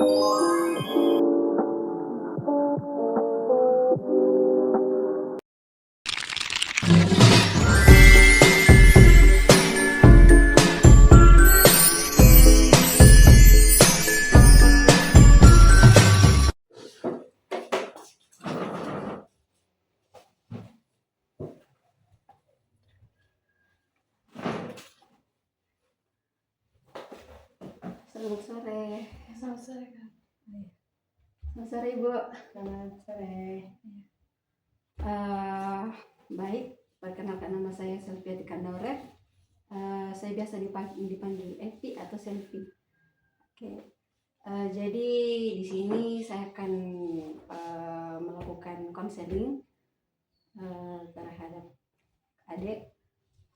Selamat sore. Selamat sore, Kak. Selamat sore, Ibu. Selamat sore. Baik, perkenalkan nama saya Selviati Kandoret. Saya biasa dipanggil Evi atau Selvi. Oke. Jadi di sini saya akan melakukan konseling terhadap adik.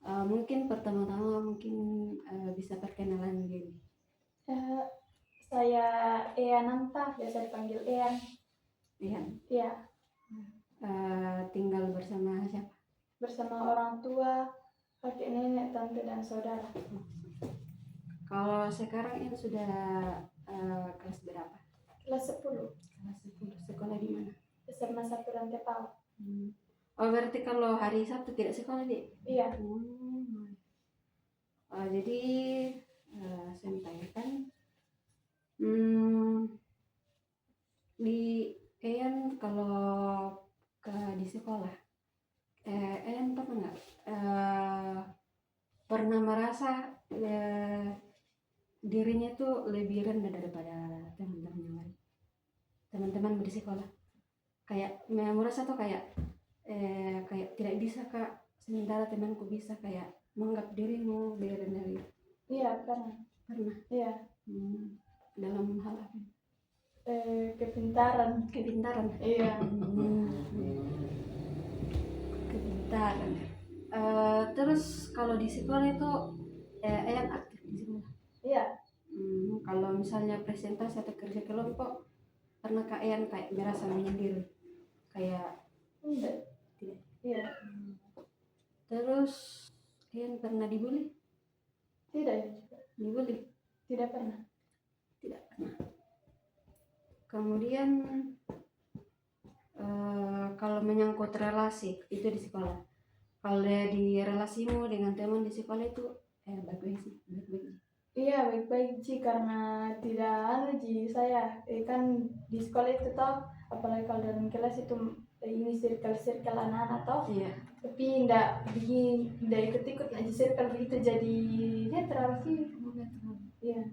Mungkin pertama-tama bisa perkenalan diri. Saya Ean Nanta, biasa dipanggil Ean. Iya, Tinggal bersama siapa? bersama orang tua, kakek, nenek, tante, dan saudara. Kalau sekarang ini sudah kelas berapa? Kelas 10, Kelas 10. Sekolah di mana? SMA 1 Rantai Pau. Oh, berarti kalau hari Sabtu tidak sekolah, Dik? Iya. Jadi saya tanyakan di Ean kalau di sekolah Ean pernah nggak pernah merasa dirinya tuh lebih rendah daripada teman-teman yang lain, teman-teman di sekolah, kayak merasa tuh kayak tidak bisa Kak, sementara temanku bisa, kayak menganggap dirimu lebih rendah gitu? Iya, pernah. Iya. Dalam hal apa? Kepintaran. Iya. Kepintaran. Terus kalau di sekolah itu Ean aktif di sekolah? Iya. Kalau misalnya presentasi atau kerja kelompok, pernah Kak Ean kayak merasa menyendiri? Kayak Tidak. Iya. Terus Ean pernah dibully? Tidak. Dibully? Tidak pernah. Kemudian kalau menyangkut relasi itu di sekolah, kalau di relasimu dengan teman di sekolah itu baik-baik sih? Iya, baik-baik sih, karena tidak saya kan di sekolah itu toh, apalagi kalau dalam kelas itu ini circle anak-anak toh. Iya. Tapi tidak ikut-ikut aja circle begitu, jadi netral sih. Iya.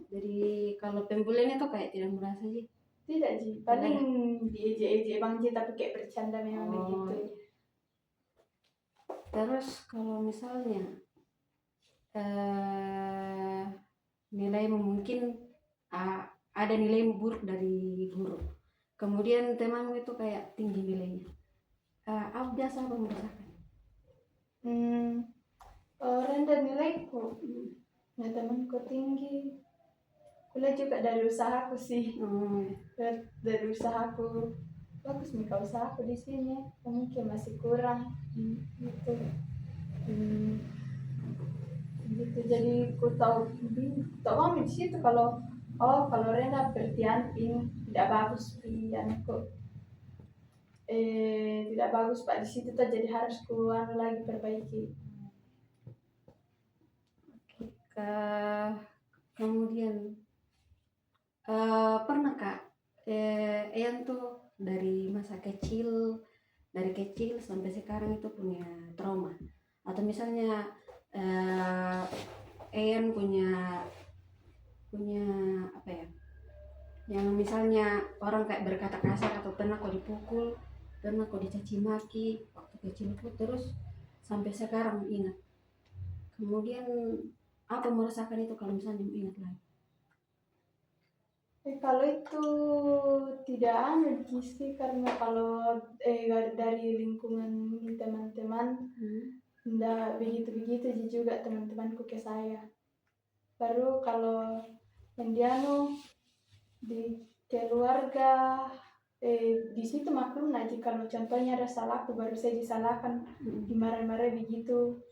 Jadi kalau pembulian itu kayak tidak merasa sih? Tidak sih, paling diejek-ejek bang Ji, tapi kayak bercanda memang begitu. Terus kalau misalnya nilaimu mungkin ada nilai buruk dari guru, kemudian temanmu itu kayak tinggi nilainya, apa biasa merasakan? Rendah nilaiku, nah temanku tinggi. Kuliah juga dari usahaku sih. Dari usahaku bagus nih, kalau usahaku di sini mungkin masih kurang gitu. Gitu, jadi ku tahu kami di situ kalau rendah berarti tidak bagus pianku, tidak bagus Pak di situ tuh, jadi harus ku lagi perbaiki. Kemudian pernah Kak Ean tuh dari kecil sampai sekarang itu punya trauma, atau misalnya Ean punya apa ya, yang misalnya orang kayak berkata kasar, atau pernah kau dipukul, pernah kau dicaci maki waktu kecilku, terus sampai sekarang ingat, kemudian apa merasakan itu kalau misalnya ingat lagi? Kalau itu tidak sih, karena kalau dari lingkungan teman-teman tidak begitu juga teman-temanku ke saya. Baru kalau yang di keluarga di situ maklum aja, kalau contohnya ada salahku baru saya disalahkan, dimarah-marah begitu,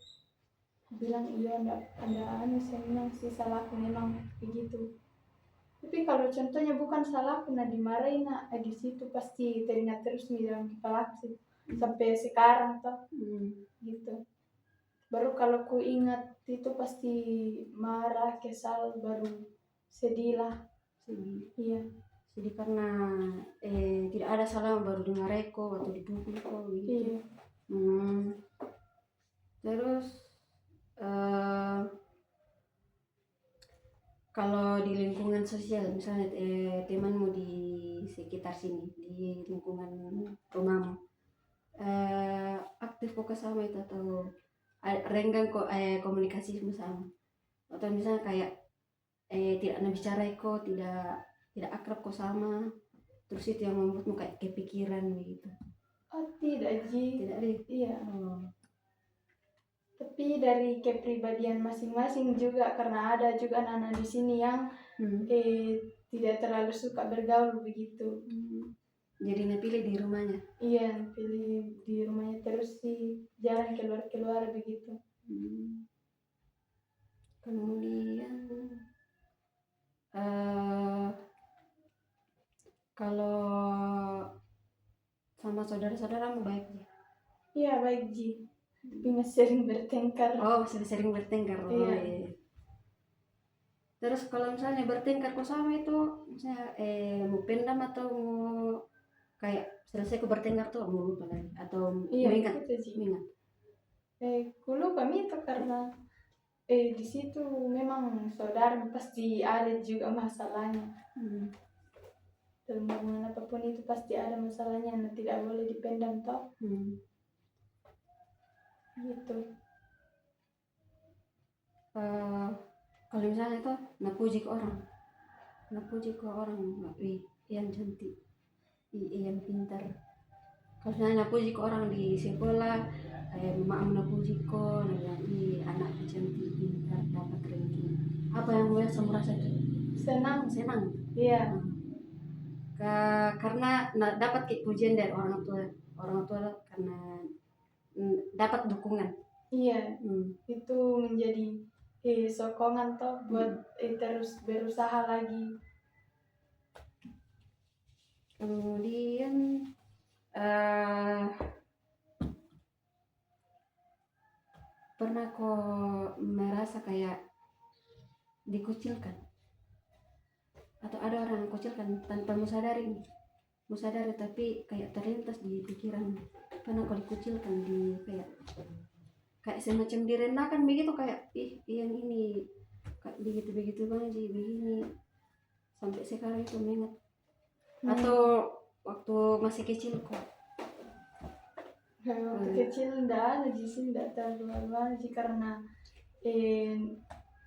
bilang iya, anda saya memang sih salahku memang begitu. Tapi kalau contohnya bukan salahku nah dimarahin nah di situ pasti teringat terus nih dalam kepala aku sih. Sampai sekarang toh gitu. Baru kalau ku ingat itu pasti marah, kesal, baru sedih lah. sedih Iya. sedih karena tidak ada salah baru dimarahi kok atau dipukul kok gitu. Iya. Terus kalau di lingkungan sosial misalnya temanmu di sekitar sini di lingkungan rumahmu aktif kok sama itu atau renggang kok komunikasimu sama atau misalnya kayak tidak ada bicara kok tidak akrab kok sama terus itu yang membuatmu kayak kepikiran begitu. Oh tidak Ji. Tidak deh. Iya. Tapi dari kepribadian masing-masing juga karena ada juga anak-anak di sini yang tidak terlalu suka bergaul begitu. Jadi napilih di rumahnya. Iya, pilih di rumahnya terus sih, jarang keluar-keluar begitu. Kemudian kalau sama saudara-saudaramu baik ya? Iya baik Ji, tapi masih sering bertengkar. Oh sering bertengkar. Iya. Terus kalau misalnya bertengkar kok sama itu misalnya mau pendam atau mau kayak selesai ku bertengkar tuh mau lupa lagi atau Iya, mengingat? gitu Ji. Kulo kami itu karena di situ memang saudara pasti ada juga masalahnya. Dalam hubungan apapun itu pasti ada masalahnya, nah tidak boleh dipendam toh. Gitu. Kalau misalnya itu napuji ke orang, wih yang cantik, yang pintar. Kalau misalnya napuji ke orang di sekolah, mak napuji ko, anak cantik, pintar, dapat ranking. Apa yang biasa merasa Senang. Iya. Karena dapat pujian dari orang tua karena dapat dukungan. Iya. Itu menjadi sokongan toh buat terus berusaha lagi. Kemudian pernah kok merasa kayak dikucilkan atau ada orang yang kucilkan tanpa musadari tapi kayak terlintas di pikiran pernah kok dikucilkan di kayak semacam direndahkan begitu kayak yang ini kayak begitu banget sih begini sampai sekarang itu mengingat atau waktu masih kecil kok. Waktu kecil ndak ada sih, ndak terlalu sih karena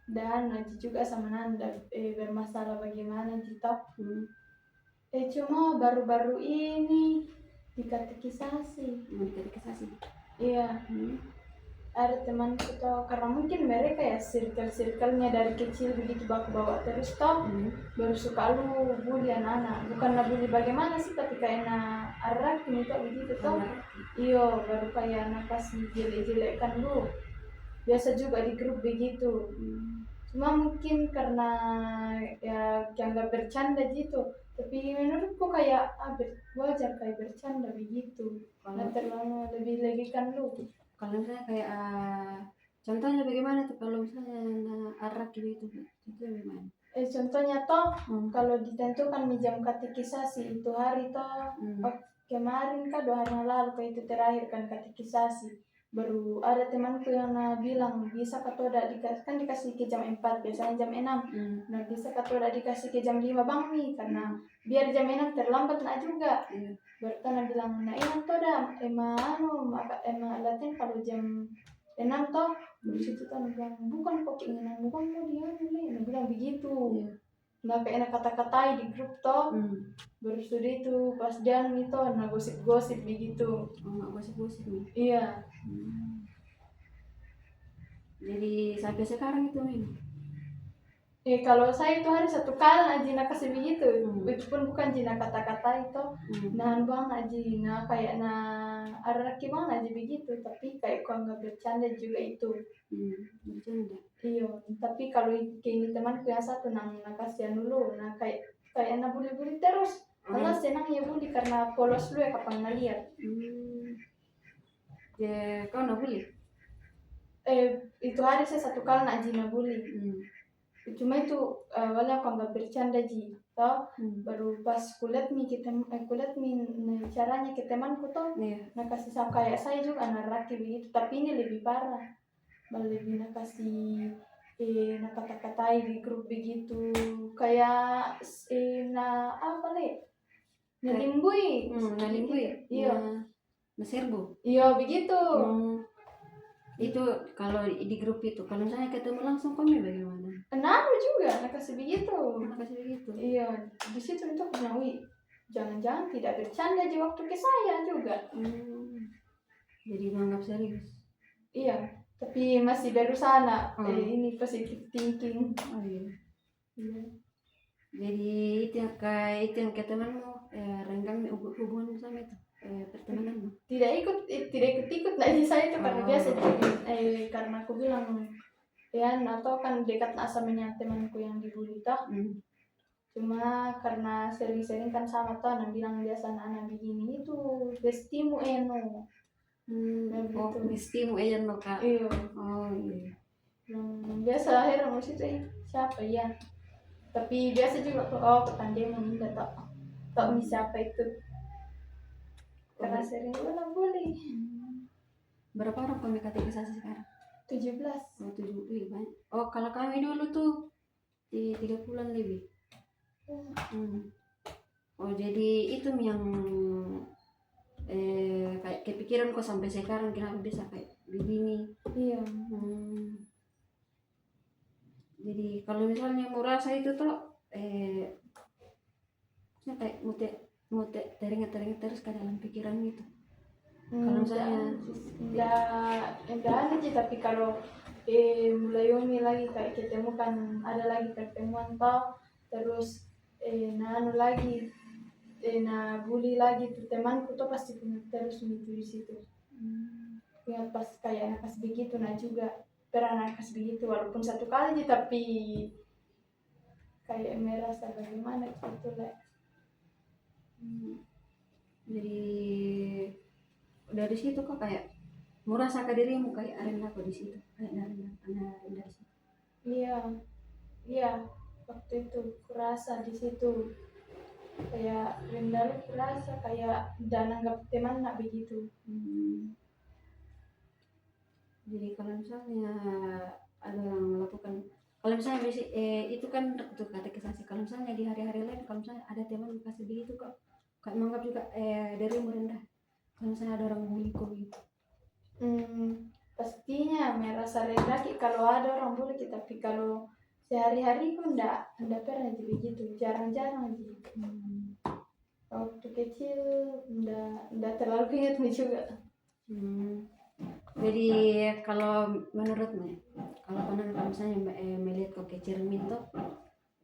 dan nanti juga sama nanda bermasalah bagaimana gitu. Cuma baru-baru ini dikatekisasi. Iya. Ada temanku toh karena mungkin mereka ya circle-circle-nya dari kecil begitu bawa terus toh baru suka lu bully anak-anak bukan bully bagaimana sih tapi kayak arak ini toh begitu toh iyo baru kayak anak pas jelek-jelekkan lu biasa juga di grup begitu. Cuma mungkin karena ya nggak bercanda gitu tapi menurutku kayak wajar kayak bercanda begitu nggak terlalu lebih kan lu. Kalau misalnya kayak contohnya bagaimana tuh kalau misalnya arak gitu itu bagaimana? Contohnya toh kalau ditentukan jam katekisasi itu hari toh kemarin kah 2 hari yang lalu kayak itu terakhir kan katekisasi baru ada temanku yang bilang bisa kata udah dikasih ke jam 4 biasanya jam 6 nah bisa kata udah dikasih ke jam 5 bang nih karena biar jam 6 terlambat nak juga baru tanah bilang nah ini toh dah emang latihan kalau jam 6 toh di situ tanah bilang bukan kok keinginan bukan mau dia nah bilang begitu nah kayak kata-katai di grup toh baru sudah itu pas jam itu nah gosip-gosip begitu gosip-gosip nih iya. Jadi sampai sekarang itu nih kalau saya itu hari 1 kali aja kasih begitu itu pun bukan jina kata-kata itu nah bang aja nah kayak ada gimana aja begitu, tapi kayak kau anggap bercanda juga itu. Bercanda. Iya, tapi kalau kayak temanku yang satu nang kasihan dulu, nah kayak anak bully-bully terus. Kalau senang ya bully karena polos lu ya kapan ngeliat. Ya kau nak bully? Itu hari saya satu kali nak Jina bully. Cuma itu awalnya aku anggap bercanda Ji. Toh baru pas kulihat nih caranya ke temanku toh. Nah kasih kayak saya juga anak laki begitu, tapi ini lebih parah. Lebih nak kasih nak kata-katai di grup begitu. Kayak na apa le? Nalimbui. Iya. Naserbu. Iya begitu. Itu kalau di grup itu, kalau misalnya ketemu langsung kami bagaimana? Kenapa juga nak kasih begitu? Iya, di situ itu aku bilang, jangan-jangan tidak bercanda di waktu ke saya juga. Jadi menganggap serius. Iya, tapi masih berusaha nak ini positive thinking. Iya. Jadi itu yang ke temanmu renggang hubungan sama itu pertemananmu. Tidak ikut lagi saya itu karena biasa karena aku bilang ya atau kan dekat asamnya temanku yang dibully toh. Cuma karena sering-sering kan sama toh anak bilang biasa anak begini itu bestimu eno. Bestimu eno kak. Iya. Iya. Biasa akhirnya maksudnya siapa ya? Tapi biasa juga petandai meminta tak siapa itu. Karena sering bilang bully. Berapa orang kami kategorisasi sekarang? 17. 7 banyak. Kalau kami dulu tuh di 3 bulan lebih. Jadi itu yang kayak kepikiran kok sampai sekarang kenapa bisa kayak begini. Iya. Jadi kalau misalnya merasa itu tuh kayak mau teringat terus ke dalam pikiran itu. Kalau misalnya enggak ada sih, tapi kalau mulai umi lagi kayak ketemu kan ada lagi pertemuan toh terus lagi bully lagi tuh temanku tuh pasti punya terus itu di situ. Ya pas kayak pas begitu juga pernah nakas begitu walaupun satu kali aja tapi kayak merasa bagaimana gitu lah. Jadi dari situ kok kayak merasa ke dirimu kayak arena kok di situ kayak dari situ. Iya waktu itu kurasa di situ kayak rendah kurasa kayak dan anggap teman nak begitu. Jadi kalau misalnya ada yang melakukan, kalau misalnya itu kan tuh kategorisasi, kalau misalnya di hari-hari lain kalau misalnya ada teman kasih begitu kok kayak menganggap juga dirimu rendah. Kalau misalnya ada orang bully kok gitu. Pastinya merasa rendah kalau ada orang bully kita, tapi kalau sehari-hari kok enggak pernah begitu, jarang-jarang aja. Waktu kecil enggak terlalu ingat juga. Jadi kalau menurutmu, kalau misalnya melihat kok ke cermin tuh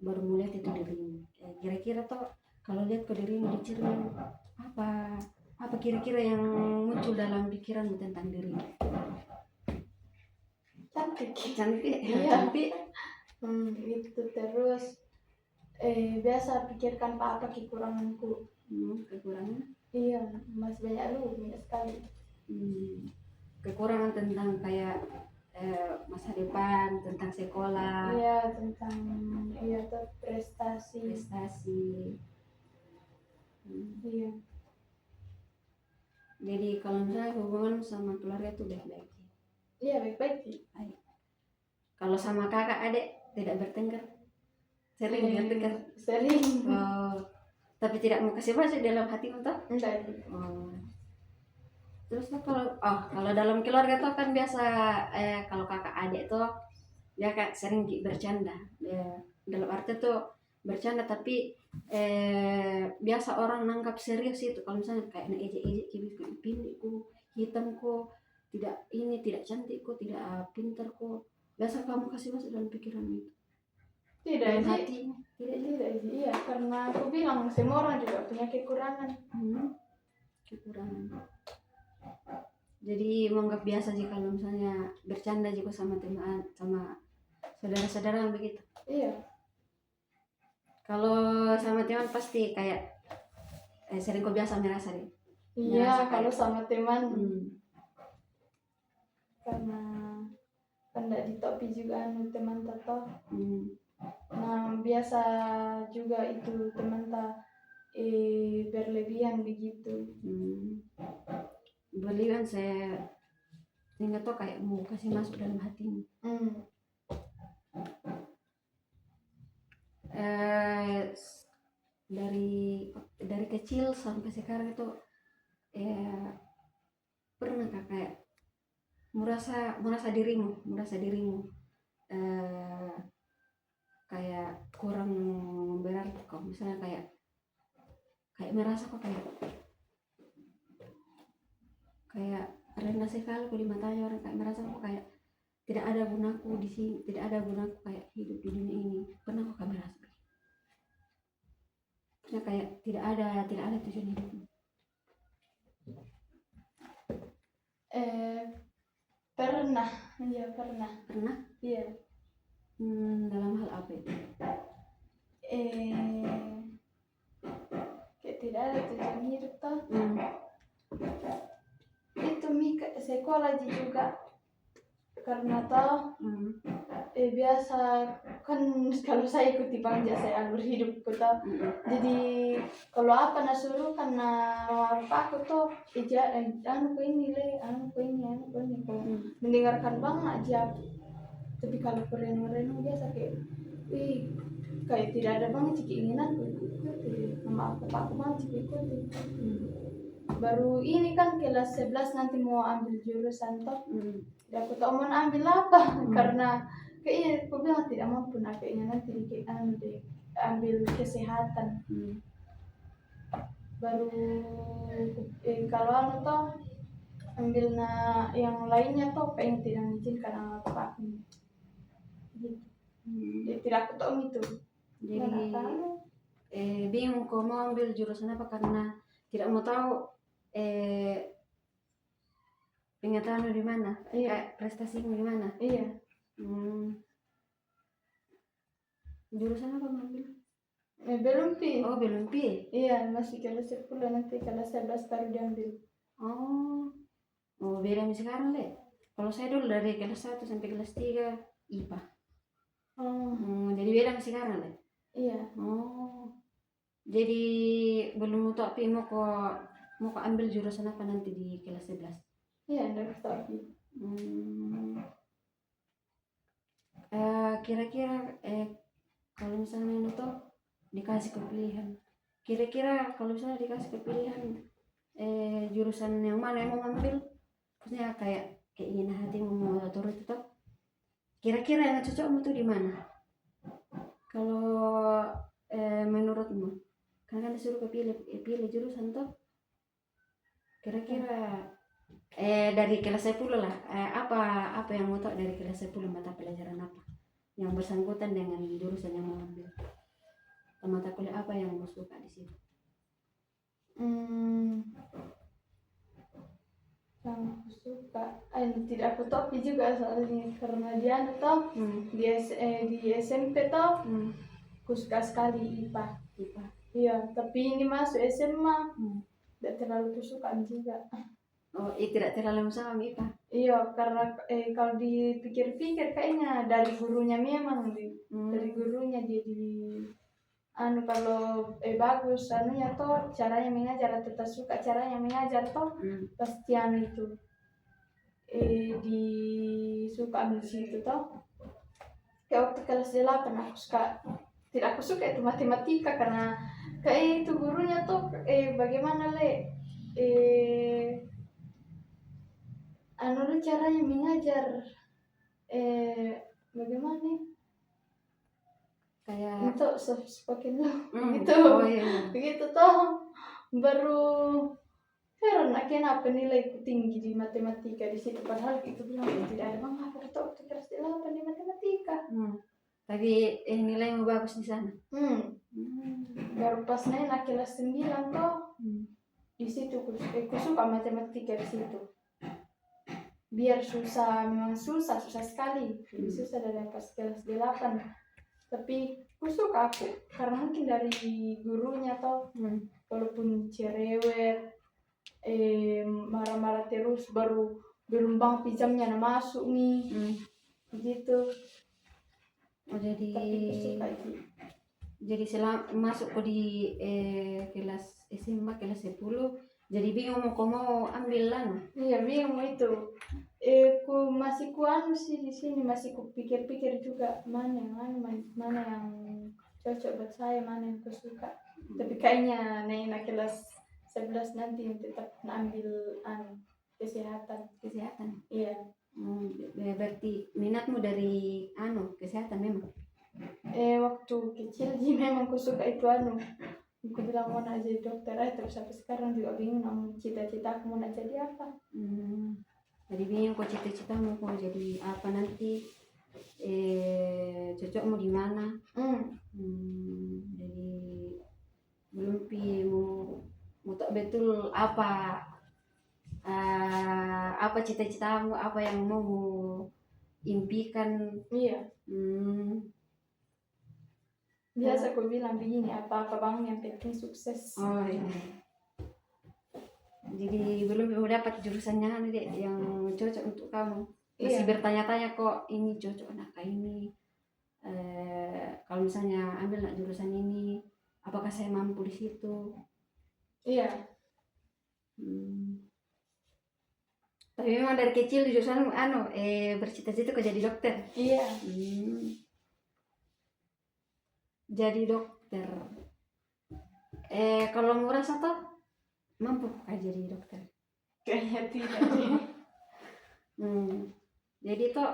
baru melihat itu dirimu. Kira-kira tuh kalau lihat ke dirimu di cermin apa kira-kira yang muncul dalam pikiranmu tentang dirimu? Cantik. Iya. Itu terus biasa pikirkan apa kekuranganku. Kekurangan? Iya, masih banyak sekali. Kekurangan tentang kayak masa depan, tentang sekolah. Iya, tentang tuh prestasi. Iya. Jadi kalau misalnya hubungan sama keluarga tuh baik-baik. Iya, baik-baik sih. Kalau sama kakak adik tidak bertengkar? Sering bertengkar? Sering. Tapi tidak mau kasih masuk dalam hati untuk? Enggak. Terus kalau dalam keluarga tuh kan biasa kalau kakak adik tuh dia kayak sering bercanda. Dalam arti tuh bercanda tapi biasa orang nanggap serius itu. Kalau misalnya kayak ejek-ejek gitu, pendekku, hitamku, tidak cantikku, tidak pintarku. Biasa kamu kasih masuk dalam pikiran itu. Tidak hati. Tidak. Iya, karena aku bilang semua orang juga punya kekurangan. Kekurangan. Jadi menganggap biasa sih kalau misalnya bercanda juga sama teman, sama saudara-saudara begitu. Iya. Kalau sama teman pasti kayak sering kok biasa merasa deh. Iya, Merasa kalau kayak sama teman hmm, karena kan tidak ditopi juga anu teman toh. hmm, Nah, biasa juga itu teman berlebihan begitu. berlebihan saya sehingga tuh kayak mau kasih masuk dalam hatimu. Dari kecil sampai sekarang itu pernah kayak merasa dirimu kayak kurang berarti kok, misalnya kayak merasa kok kayak rendah sekali kok di matanya orang, kayak merasa kok kayak tidak ada gunaku di sini, tidak ada gunaku kayak hidup di dunia ini. Pernah kok merasa ya kayak tidak ada tujuan hidupmu? Pernah. Iya, pernah. Iya. Dalam hal apa itu? Kayak tidak ada tujuan hidup toh. Itu sekolah juga karena toh biasa kan kalau saya ikuti bangsa saya alur hidupku toh. Jadi kalau apa nasuruh karena apa aku tuh anu ko ini kok mendengarkan bang aja. Tapi kalau renung biasa kayak kayak tidak ada banget keinginan sama aku banget ikuti. Baru ini kan kelas 11 nanti mau ambil jurusan toh. Aku tak mau ambil apa karena kayaknya aku bilang tidak mampu kayaknya nanti ambil kesehatan. Baru kalau anu toh ambil yang lainnya toh pengen tidak mengizinkan apa gitu. Tidak aku tahu itu. Jadi bingung kok mau ambil jurusan apa karena tidak mau tahu pengetahuan di mana, kayak prestasimu di mana. Iya. Jurusan apa mau ambil? Belum pi. Oh, belum pi. Iya, masih kelas 10 nanti kelas 11 baru diambil. Oh, beda nih sekarang deh. Kalau saya dulu dari kelas 1 sampai kelas 3 IPA. Jadi beda nih sekarang deh. Iya. Jadi belum tahu tapi mau kok ambil jurusan apa nanti di kelas 11? Iya, enggak tahu. Kira-kira kalau misalnya itu dikasih kepilihan, kira-kira kalau misalnya dikasih kepilihan jurusan yang mana yang mau ambil, maksudnya kayak keinginan hatimu mau turut itu, kira-kira yang cocokmu tuh di mana? Kalau menurutmu, kan disuruh pilih jurusan tuh, kira-kira dari kelas 10 lah, apa yang mau tahu dari kelas 10, mata pelajaran apa yang bersangkutan dengan jurusan yang mau ambil, mata kuliah apa yang mau suka di situ? Yang aku suka tidak aku topi juga soalnya karena dia toh di SMP toh aku suka sekali IPA. Iya, tapi ini masuk SMA tidak terlalu suka juga. Tidak terlalu sama IPA. Iya, karena kalau dipikir-pikir kayaknya dari gurunya memang dari gurunya jadi kalau bagus anunya toh caranya mengajar, tetap suka caranya mengajar toh pasti itu disuka ambil situ toh. Kayak waktu kelas 8 aku suka itu matematika karena kayak itu gurunya tuh bagaimana caranya mengajar bagaimana kayak itu soft spoken gitu. Iya. Begitu toh baru heran kenapa nilaiku tinggi di matematika di situ, padahal itu bilang tidak ada bang aku tahu waktu kelas 8 di matematika. Tapi nilaimu bagus di sana. Baru pas naik kelas 9 toh di situ aku suka matematika di situ. biar susah, memang susah sekali, lebih susah dari pas kelas 8. Tapi aku suka aku karena mungkin dari gurunya toh, walaupun cerewet, marah-marah terus, baru belum bang pinjamnya masuk nih, begitu. Oh, jadi Tapi aku suka itu. jadi masuk ke di kelas SMA kelas 10, jadi bingung mau ambil lan. Iya, bingung itu. Ku masih kuanu sih di sini, masih ku pikir-pikir juga mana yang cocok buat saya, mana yang ku suka. Tapi kayaknya Nena kelas 11 nanti tetap ambil kesehatan. Iya. Berarti minatmu dari kesehatan memang. Waktu kecil sih memang ku suka itu aku bilang mau nak jadi dokter terus sampai sekarang juga bingung cita-cita aku mau nak jadi apa. Jadi bingung kok cita-citamu mau jadi apa nanti, cocokmu di mana. Jadi belum mau tak betul apa cita-citamu, apa yang mau impikan. Iya. Biasa aku bilang begini, apa-apa bang yang penting sukses. Oh iya. Jadi belum dapat jurusannya yang cocok untuk kamu. Masih bertanya-tanya kok ini cocok nak ini. Kalau misalnya ambil nak jurusan ini, apakah saya mampu di situ? Iya. Tapi memang dari kecil jurusan bercita-cita kok jadi dokter. Iya. Jadi dokter. Kalau mau rasa toh mampu kah jadi dokter? Kayaknya tidak. Jadi toh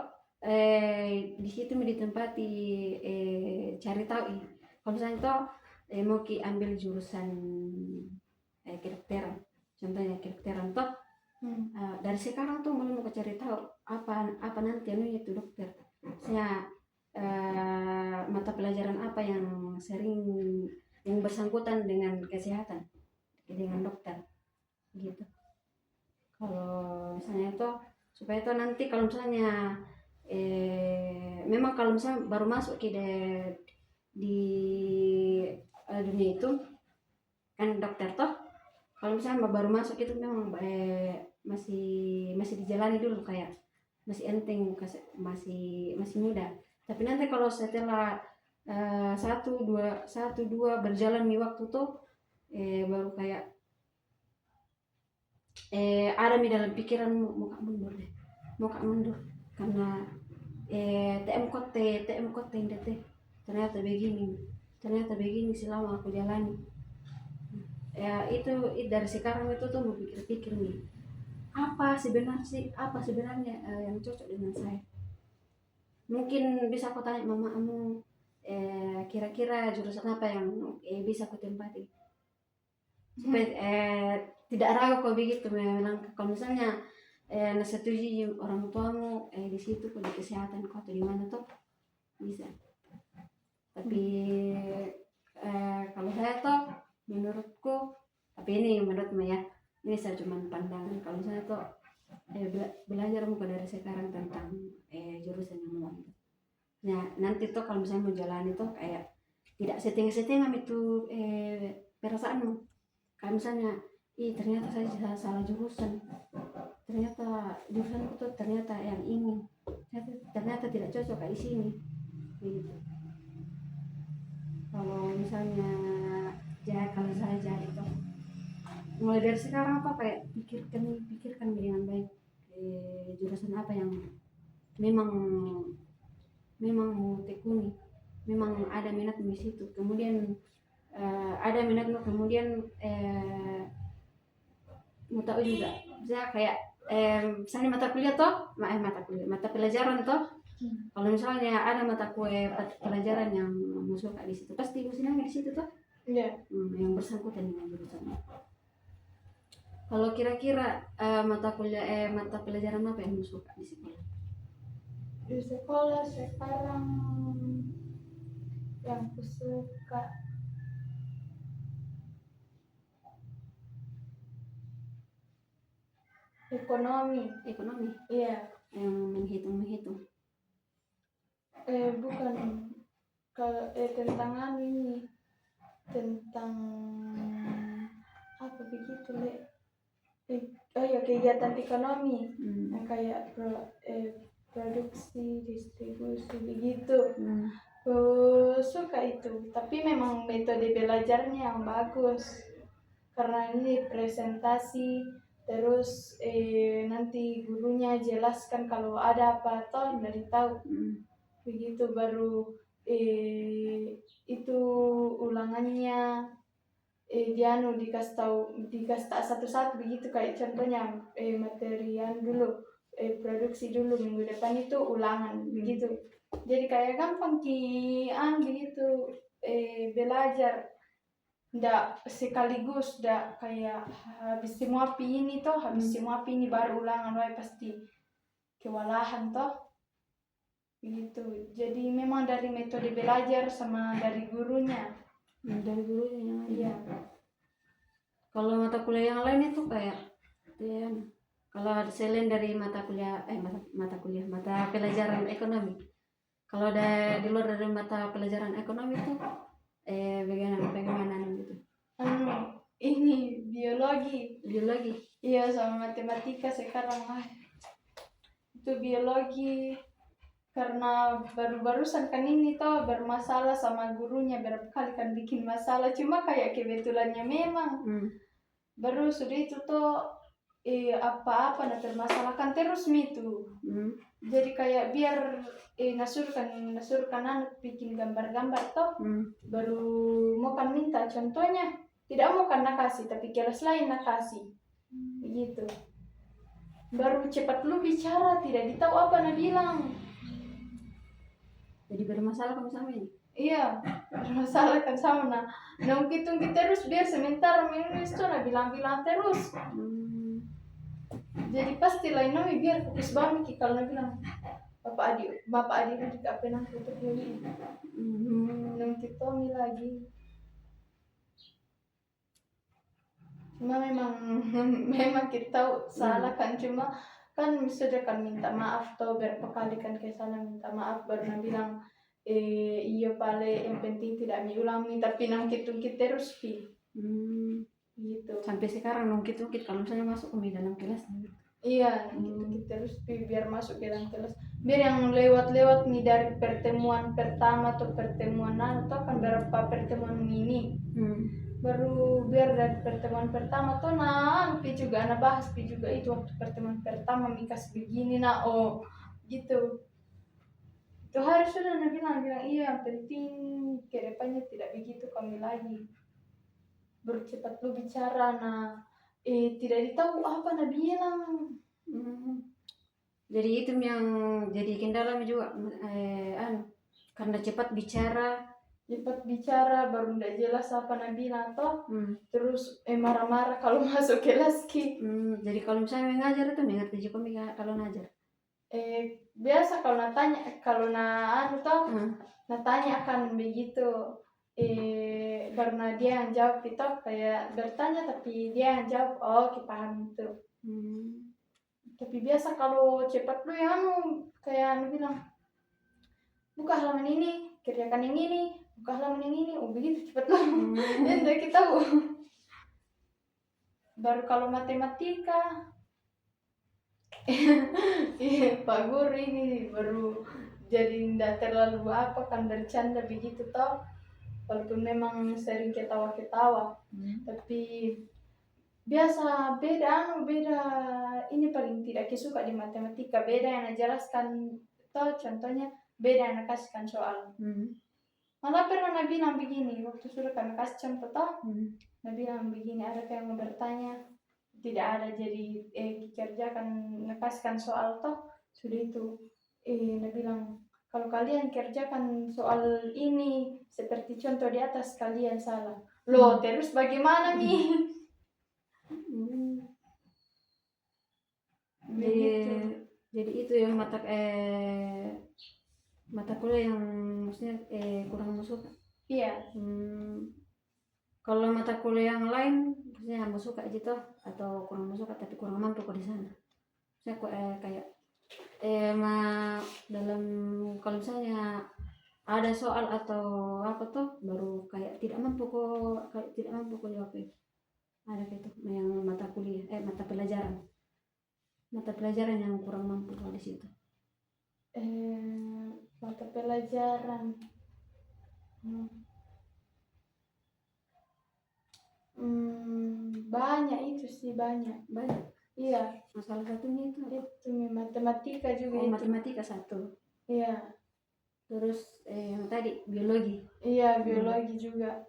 di situ ditempati cari tahu. Kalau misalnya toh mau ambil jurusan kedokteran, contohnya kedokteran toh, dari sekarang tuh mau cari tahu apa nanti itu dokter. Misalnya mata pelajaran apa yang sering yang bersangkutan dengan kesehatan, dengan dokter gitu. Kalau misalnya itu supaya itu nanti kalau misalnya memang kalau misalnya baru masuk di dunia itu kan dokter toh, kalau misalnya baru masuk itu memang masih dijalani dulu, kayak masih enteng, masih muda. Tapi nanti kalau setelah 1-2 berjalan di waktu tuh baru kayak ada di dalam pikiran mau kak mundur karena TM kote ternyata begini selama aku jalani. Ya itu dari sekarang itu tuh mau pikir-pikir nih apa sebenarnya yang cocok dengan saya. Mungkin bisa aku tanya mamamu, kira-kira jurusan apa yang bisa aku tempati supaya tidak ragu kok begitu memang. Kalau misalnya setuju orang tuamu di situ kok di kesehatan kok atau di mana tuh bisa. Tapi kalau saya tuh menurutku, tapi ini menurutmu ya, ini saya cuma pandangan. Kalau misalnya tuh belajar muka dari sekarang tentang jurusan yang mau ambil. Nah nanti tuh kalau misalnya mau jalani tuh kayak tidak setengah-setengah itu perasaanmu. Kayak misalnya ternyata saya salah jurusan, ternyata jurusan itu ternyata yang ini ternyata tidak cocok kayak di sini gitu. Kalau misalnya kalau saya jadi tuh mulai dari sekarang apa kayak pikirkan dengan baik jurusan apa yang memang mau tekuni, memang ada minat di situ. Kemudian ada minatmu, kemudian mau tahu juga bisa kayak misalnya mata kuliah toh mata pelajaran toh. Kalau misalnya ada mata pelajaran yang mau suka di situ pasti usianya di situ toh. Yang bersangkutan dengan jurusannya. Kalau kira-kira mata pelajaran apa yang suka di sekolah? Di sekolah sekarang yang aku suka Ekonomi. Ekonomi Iya. yang menghitung. Bukan. Kalau tentang ini, tentang apa begitu Le? Oh ya, kegiatan ekonomi. Yang kayak produksi, distribusi begitu. Suka itu, tapi memang metode belajarnya yang bagus karena ini presentasi, terus nanti gurunya jelaskan kalau ada apa toh dari tahu. Begitu baru itu ulangannya dikasih tak satu-satu begitu, kayak contohnya materian dulu, produksi dulu, minggu depan itu ulangan begitu. Jadi kayak gampang begitu belajar, ndak sekaligus, ndak kayak habis semua ini toh, habis semua ini baru ulangan, wah pasti kewalahan toh begitu. Jadi memang dari metode belajar sama dari gurunya. Dari gurunya. Iya. Kalau mata kuliah yang lain itu kayak kalau selain dari mata pelajaran ekonomi, kalau ada di luar dari mata pelajaran ekonomi itu bagaimana gitu? Ini biologi. Iya, sama matematika sekarang. Itu biologi karena barusan kan ini toh bermasalah sama gurunya, berapa kali kan bikin masalah, cuma kayak kebetulannya memang baru sudah itu toh apa-apa nak termasalahkan terus itu. Jadi kayak biar nasurkan anak bikin gambar-gambar toh, baru mau kan minta contohnya, tidak mau kan nak kasih, tapi kelas lain nak kasih begitu. Baru cepat lu bicara, tidak ditahu apa nak bilang. Jadi bermasalah kamu sama ini? Iya, bermasalah kan sama nah kita terus biar sementara menulis tuh nak bilang terus. Jadi pasti lain nomi biar fokus banget kalau nak bilang Bapak Adi tidak pernah tutup ini. Nanti Tommy lagi. Cuma memang kita tahu salah kan, cuma kan sudah kan minta maaf toh berapa kali kan ke sana minta maaf, baru nak bilang iya pale yang penting tidak diulangi, tapi kita terus gitu. Sampai sekarang nungkit kalau misalnya masuk ke dalam kelas. Iya, kita terus biar masuk ke dalam kelas. Biar yang lewat nih dari pertemuan pertama atau pertemuan atau kan berapa pertemuan ini. Baru biar dari pertemuan pertama tuh juga anak bahas juga itu waktu pertemuan pertama mikas begini gitu. Itu harus sudah bilang iya, penting ke depannya tidak begitu kami lagi. Bercepat lu bicara tidak ditahu apa nak bilang. Jadi itu yang jadi kendala juga karena cepat bicara baru tidak jelas apa nak bilang toh. Terus marah-marah kalau masuk kelas ki. Jadi kalau misalnya ngajar itu mengerti juga kalau ngajar. Biasa kalau natanya akan begitu. Karena dia yang jawab itu kayak bertanya tapi dia yang jawab, kita paham itu. Tapi biasa kalau cepat lu kayak bilang buka halaman ini, kerjakan yang ini, buka halaman yang ini, begitu cepat lu. Dan kita tahu. Baru kalau matematika Pak Guru ini baru jadi tidak terlalu apa kan bercanda begitu toh, walaupun memang sering ketawa-ketawa. Tapi biasa beda ini paling tidak suka di matematika, beda yang jelaskan toh, contohnya beda yang kasihkan soal. Malah pernah Nabi bilang begini waktu sudah kami kasih contoh toh, Nabi bilang begini, ada yang mau bertanya, tidak ada, jadi kerjakan ngekasihkan soal toh, sudah itu Nabi bilang kalau kalian kerjakan soal ini seperti contoh di atas, kalian salah. Loh, terus bagaimana nih? Jadi itu yang mata kuliah yang maksudnya kurang masuk. Iya. Kalau mata kuliah yang lain maksudnya masuk gitu atau kurang masuk tapi kurang mampu kok di sana? saya kok kayak dalam kalau misalnya ada soal atau apa tuh baru kayak tidak mampu kok jawab itu. Ada gitu yang mata kuliah mata pelajaran yang kurang mampu kalau di situ. Mata pelajaran. Banyak itu sih, banyak. Iya. Salah satunya itu Matematika juga itu. Matematika satu. Iya. Terus yang tadi biologi. Iya, biologi juga.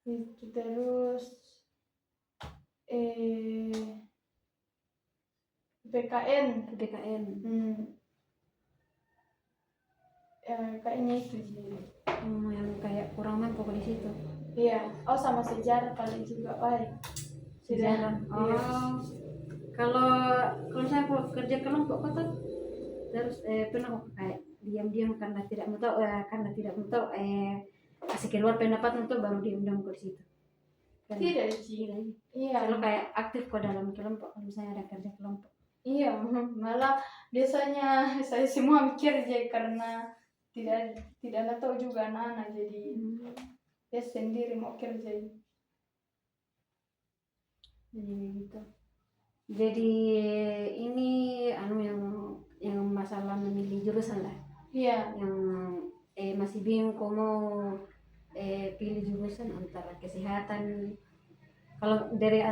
Itu terus PPKN. Ya, kayaknya itu sih. Yang kayak kurang mampu di situ. Iya. Sama sejarah paling juga baik. Sejarah. Iya. Kalau saya kerja kelompok kok tuh terus pernah kok kayak diam-diam karena tidak mau tahu kasih keluar pendapat untuk baru diundang ke situ. Tidak sih. Iya. Kalau kayak aktif kok dalam kelompok kalau misalnya ada kerja kelompok. Iya, malah biasanya saya semua mikir aja karena tidak tahu juga anak-anak, jadi dia sendiri mau kerja. Jadi gitu. Jadi ini yang masalah memilih jurusan lah. Iya. Yang masih bingung kok mau pilih jurusan antara kesehatan. Kalau dari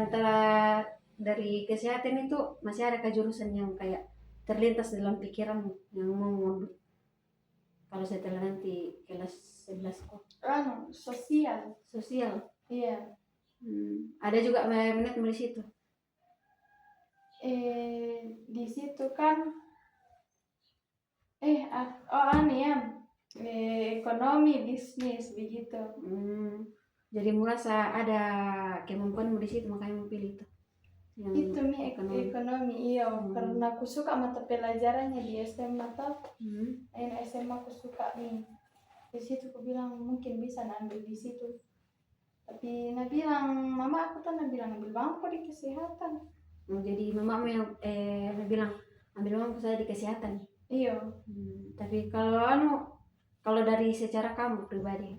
kesehatan itu masih ada jurusan yang kayak terlintas dalam pikiran yang mau ngambil. Kalau setelah nanti kelas 11 kok. Sosial. Iya. Ada juga minat di situ. Di situ kan ekonomi, bisnis begitu. Jadi merasa ada kemampuan di situ makanya mau pilih itu. Itu ekonomi iya. Karena aku suka mata pelajarannya di SMA tau. SMA aku suka nih. Di situ aku bilang mungkin bisa ambil di situ. Tapi mama aku tuh bilang ambil bangku di kesehatan. Jadi mama yang bilang ambil bangku saya di kesehatan. Iya. Tapi kalau dari secara kamu pribadi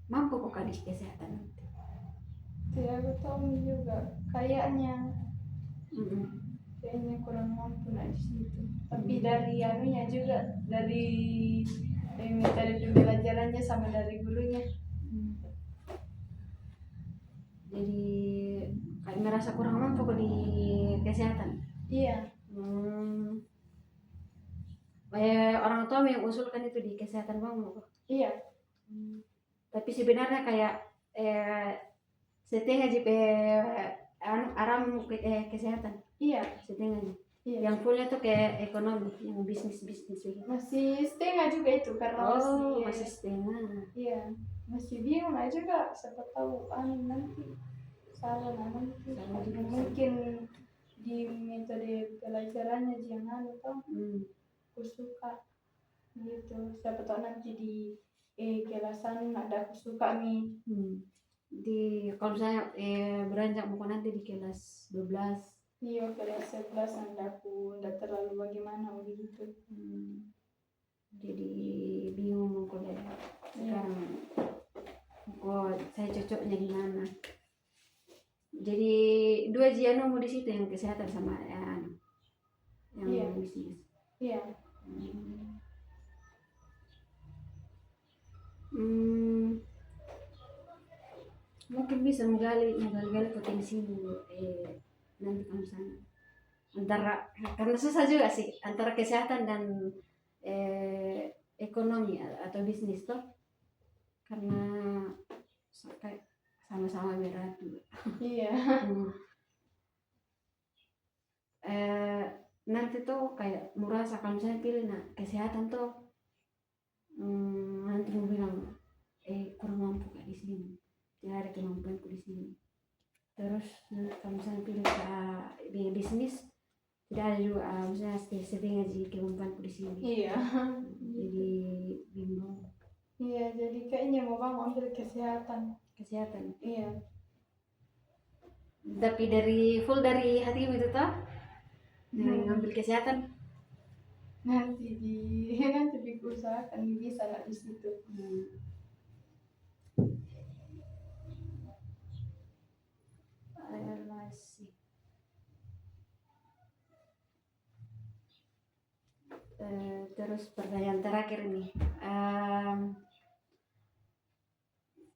mampu kok di kesehatan? Tidak aku tahu juga kayaknya kurang mampu di situ. Tapi dari juga dari metode pembelajarannya sama dari gurunya. Jadi kayak merasa kurang mampu kok di kesehatan. Iya. Orang tua yang usulkan itu di kesehatan kamu kok. Iya. Tapi sebenarnya kayak setengah JP aram kesehatan. Iya. Setengahnya. Iya. Yang fullnya tuh kayak ekonomi, yang bisnis gitu. Masih setengah juga itu karena masih setengah. Iya. Masih bingung aja juga, siapa tahu nanti salah nanti. Mungkin di metode pelajarannya jangan tau. Aku suka gitu. Siapa tahu nanti di kelasan ada aku suka nih. Kalau saya beranjak mau nanti di kelas 12. Iya, kelas 11 anda aku tidak terlalu bagaimana begitu. Jadi bingung mau kuliah sekarang. Saya cocoknya di mana? Jadi dua jiano mau di situ yang kesehatan sama yang bisnis. Iya. Mungkin bisa menggali potensi nanti kamu sana. Karena susah juga sih antara kesehatan dan ekonomi atau bisnis toh. Karena kayak sama-sama berat juga. Iya. Nanti tuh kayak merasa kalau misalnya pilih kesehatan tuh nanti mau bilang kurang mampu di sini, tidak ada kemampuanku di sini. Terus kalau misalnya pilih bisnis tidak ada juga misalnya setengah kemampuanku di sini. Iya. Jadi bingung. Iya, jadi kayaknya mau ambil kesehatan. Iya. Tapi dari hatimu itu toh? ngambil kesehatan. nanti diusahakan bisa lah di situ. Relasi. Terus pertanyaan terakhir nih,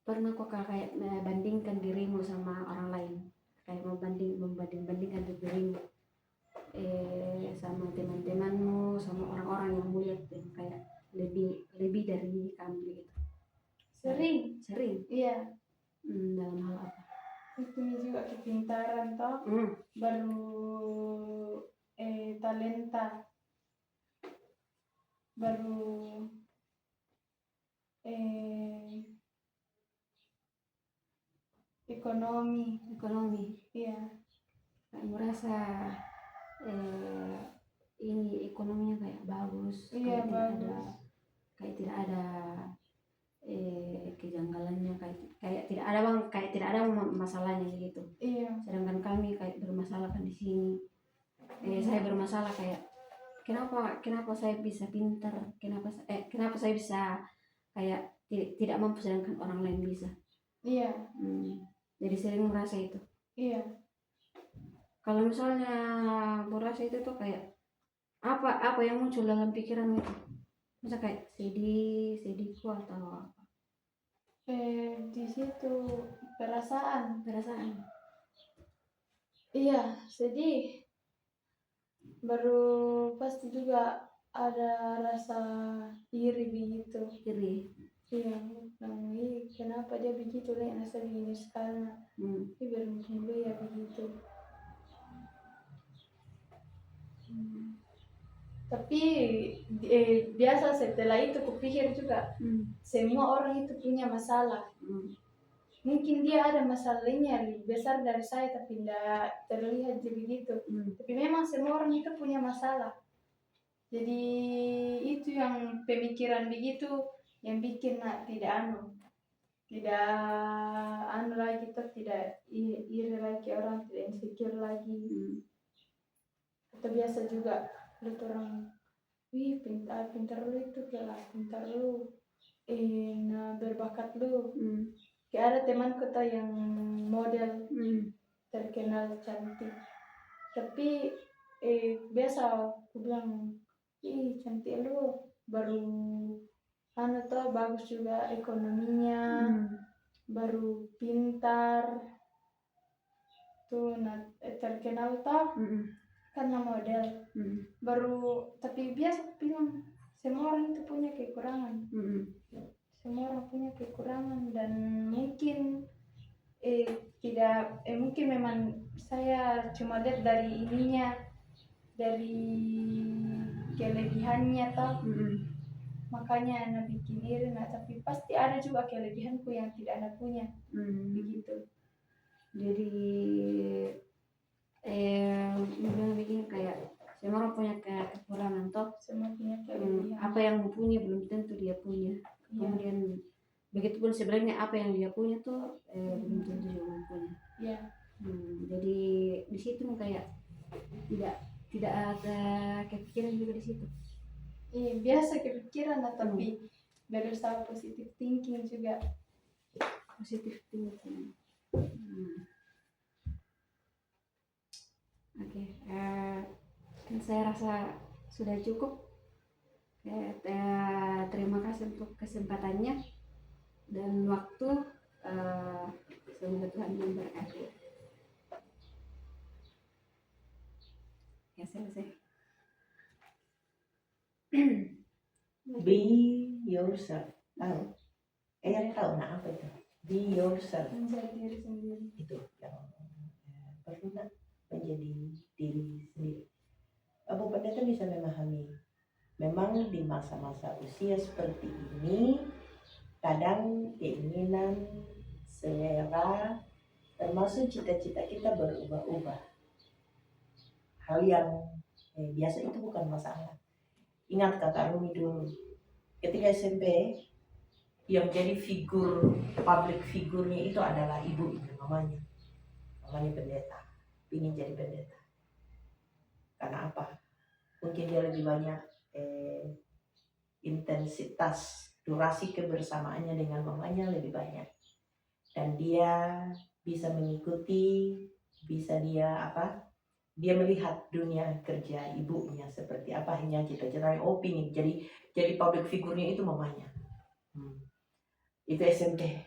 pernah kok kayak bandingkan dirimu sama orang lain, kayak membandingkan dirimu sama teman-temanmu, sama orang-orang yang melihat kayak lebih dari kamu gitu? Sering. Iya. Dalam hal apa? Itu juga kepintaran toh, baru talenta, baru ekonomi. Iya. Kamu merasa ini ekonominya kayak bagus, Iya, kayak tidak ada kejanggalannya, kayak tidak ada masalahnya gitu. Iya. Sedangkan kami kayak bermasalah kan di sini. Saya bermasalah kayak kenapa saya bisa pintar, kenapa saya bisa kayak tidak mampu sedangkan orang lain bisa. Iya. Jadi sering merasa itu. Iya. Kalau misalnya merasa itu tuh kayak apa yang muncul dalam pikiran itu? Masa kayak sedihku atau apa? Di situ perasaan. Iya, sedih. Baru pasti juga ada rasa iri begitu. Iya, kenapa dia begitu lah, rasa begini sekarang. Beruntung dulu ya begitu. Tapi biasa setelah itu kupikir juga semua orang itu punya masalah. Mungkin dia ada masalahnya lebih besar dari saya tapi tidak terlihat begitu. Tapi memang semua orang itu punya masalah. Jadi itu yang pemikiran begitu yang bikin tidak lagi, tidak iri lagi orang, tidak insecure lagi. Atau biasa juga lihat orang, pintar lu itu, pintar lu, berbakat lu. Kayak ada temanku tuh yang model terkenal cantik, tapi biasa aku bilang, cantik lu, baru bagus juga ekonominya, baru pintar tuh, terkenal toh karena model. Baru tapi biasa bilang semua orang itu punya kekurangan. Semua orang punya kekurangan dan mungkin mungkin memang saya cuma lihat dari ininya, dari kelebihannya toh. Makanya anak bikin iri, tapi pasti ada juga kelebihanku yang tidak anak punya. Begitu. Jadi bikin kayak semua orang punya kekurangan toh. Semua punya kelebihan. Apa yang punya belum tentu dia punya. Kemudian begitupun sebenarnya apa yang dia punya tuh belum tentu dia punya. Iya. Jadi di situ kayak tidak ada kepikiran juga di situ. Iya, biasa kepikiran tapi berusaha positive thinking juga. Positive thinking. Oke, kan saya rasa sudah cukup. Terima kasih untuk kesempatannya dan waktu. Semoga Tuhan memberkati. Ya, selesai. Be yourself. Tahu? Tahu apa itu? Be yourself. Menjadi diri sendiri. Itu yang perlu menjadi diri sendiri. Abu Pendeta bisa memahami. Memang di masa-masa usia seperti ini, kadang keinginan, selera, termasuk cita-cita kita berubah-ubah. Hal yang biasa itu bukan masalah. Ingat kata Rumi dulu, ketika SMP, yang jadi public figurnya itu adalah ibu mamanya pendeta, ingin jadi pendeta. Karena apa? Mungkin dia lebih banyak intensitas durasi kebersamaannya dengan mamanya lebih banyak, dan dia bisa mengikuti, bisa dia melihat dunia kerja ibunya seperti apa, hanya cita-citanya pingin jadi public figurnya itu mamanya. Itu SMP.